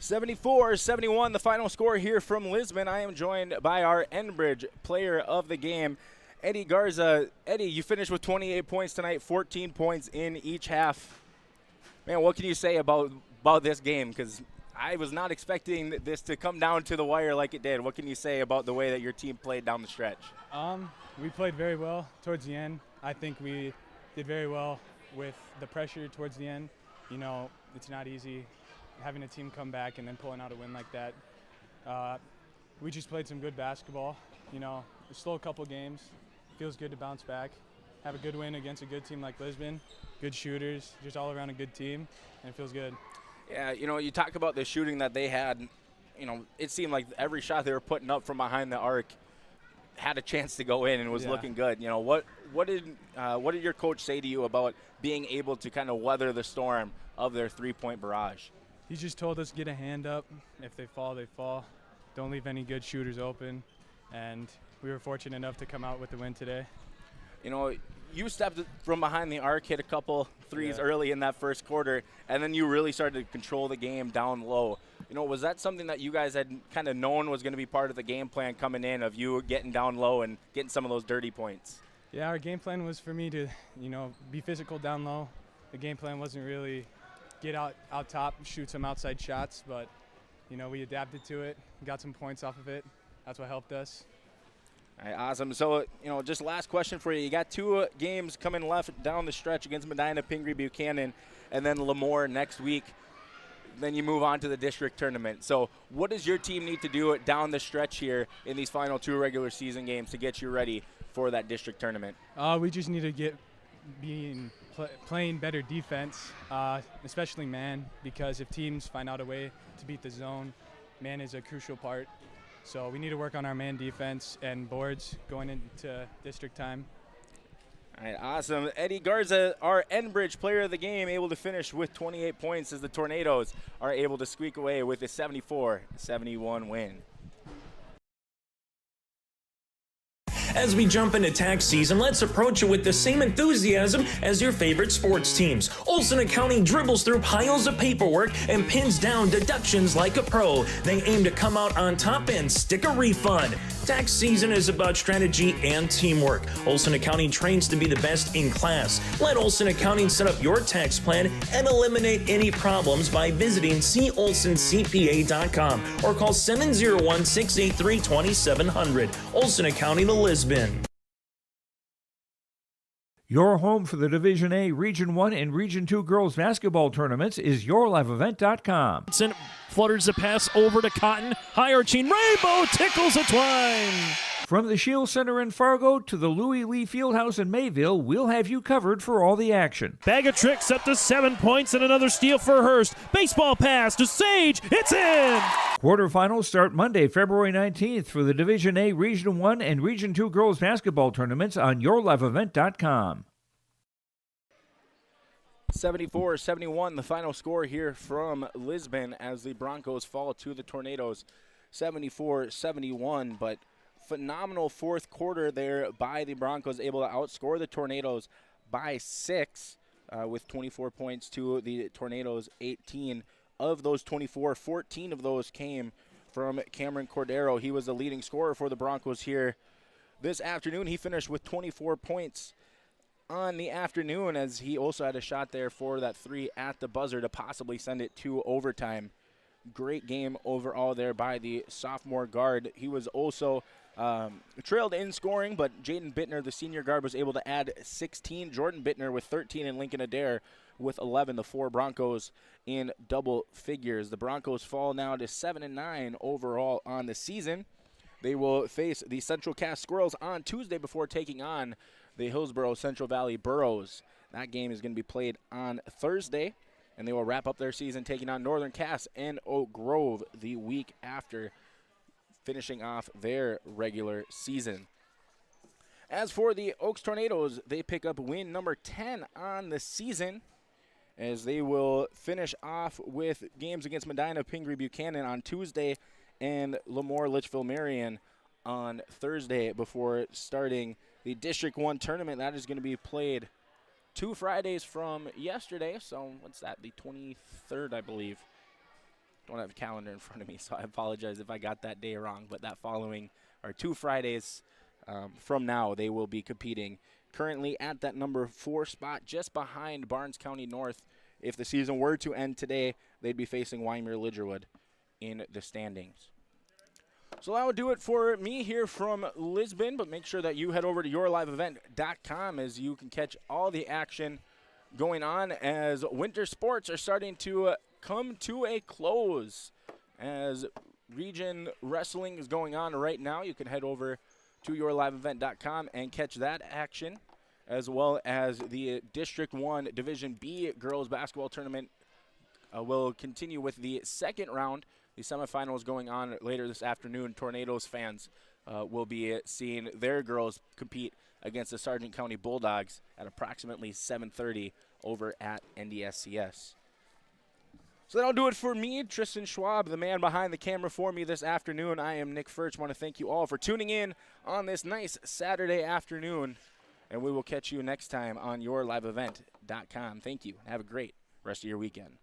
74-71, the final score here from Lisbon. I am joined by our Enbridge player of the game, Eddie Garza. Eddie, you finished with 28 points tonight, 14 points in each half. Man, what can you say about this game? Because I was not expecting this to come down to the wire like it did. What can you say about the way that your team played down the stretch? We played very well towards the end. I think we did very well with the pressure towards the end. You know, it's not easy having a team come back and then pulling out a win like that. We just played some good basketball. You know, it's still a couple games. Feels good to bounce back, have a good win against a good team like Lisbon, good shooters, just all around a good team, and it feels good. Yeah, you know, you talk about the shooting that they had. You know, it seemed like every shot they were putting up from behind the arc had a chance to go in and was looking good. You know, what did your coach say to you about being able to kind of weather the storm of their three-point barrage? He just told us get a hand up. If they fall, they fall. Don't leave any good shooters open. And we were fortunate enough to come out with the win today. You know, you stepped from behind the arc, hit a couple threes early in that first quarter, and then you really started to control the game down low. You know, was that something that you guys had kind of known was going to be part of the game plan coming in, of you getting down low and getting some of those dirty points? Yeah, our game plan was for me to, you know, be physical down low. The game plan wasn't really get out top, shoot some outside shots, but, you know, we adapted to it, got some points off of it. That's what helped us. All right, awesome. So, you know, just last question for you. You got two games coming left down the stretch against Medina, Pingree, Buchanan, and then Lemoore next week. Then you move on to the district tournament. So what does your team need to do down the stretch here in these final two regular season games to get you ready for that district tournament? We just need to get playing better defense, especially man, because if teams find out a way to beat the zone, man is a crucial part. So we need to work on our man defense and boards going into district time. All right, awesome. Eddie Garza, our Enbridge player of the game, able to finish with 28 points as the Tornadoes are able to squeak away with a 74-71 win. As we jump into tax season, let's approach it with the same enthusiasm as your favorite sports teams. Olson Accounting dribbles through piles of paperwork and pins down deductions like a pro. They aim to come out on top and stick a refund. Tax season is about strategy and teamwork. Olson Accounting trains to be the best in class. Let Olson Accounting set up your tax plan and eliminate any problems by visiting colsoncpa.com or call 701-683-2700. Olson Accounting of Lisbon. Your home for the Division A, Region 1, and Region 2 girls basketball tournaments is yourliveevent.com. Flutters the pass over to Cotton. High arching rainbow tickles a twine. From the Shield Center in Fargo to the Louis Lee Fieldhouse in Mayville, we'll have you covered for all the action. Bag of tricks up to 7 points and another steal for Hurst. Baseball pass to Sage. It's in! Quarterfinals start Monday, February 19th for the Division A, Region 1, and Region 2 girls basketball tournaments on yourliveevent.com. 74-71, the final score here from Lisbon as the Broncos fall to the Tornadoes. 74-71, but phenomenal fourth quarter there by the Broncos, able to outscore the Tornadoes by 6 with 24 points to the Tornadoes 18. Of those 24, 14 of those came from Cameron Cordero. He was the leading scorer for the Broncos here this afternoon. He finished with 24 points on the afternoon, as he also had a shot there for that three at the buzzer to possibly send it to overtime. Great game overall there by the sophomore guard. He was also trailed in scoring, but Jaden Bittner, the senior guard, was able to add 16. Jordan Bittner with 13 and Lincoln Adair with 11. The four Broncos in double figures. The Broncos fall now to 7-9 overall on the season. They will face the Central Cass Squirrels on Tuesday before taking on the Hillsborough Central Valley Burros. That game is going to be played on Thursday, and they will wrap up their season taking on Northern Cass and Oak Grove the week after, finishing off their regular season. As for the Oaks Tornadoes, they pick up win number 10 on the season, as they will finish off with games against Medina, Pingree, Buchanan on Tuesday, and Lemoore, Litchfield, Marion on Thursday before starting the District 1 tournament. That is going to be played 2 Fridays from yesterday. So what's that, the 23rd, I believe. Don't have a calendar in front of me, so I apologize if I got that day wrong. But that following, or 2 Fridays from now, they will be competing currently at that number 4 spot, just behind Barnes County North. If the season were to end today, they'd be facing Wyoming Lidgerwood in the standings. So that will do it for me here from Lisbon, but make sure that you head over to yourliveevent.com as you can catch all the action going on as winter sports are starting to come to a close. As region wrestling is going on right now, you can head over to yourliveevent.com and catch that action, as well as the District 1 Division B girls basketball tournament will continue with the second round. The semifinals going on later this afternoon. Tornadoes fans will be seeing their girls compete against the Sargent County Bulldogs at approximately 7:30 over at NDSCS. So that'll do it for me, Tristan Schwab, the man behind the camera for me this afternoon. I am Nick Furch. Want to thank you all for tuning in on this nice Saturday afternoon, and we will catch you next time on yourliveevent.com. Thank you. Have a great rest of your weekend.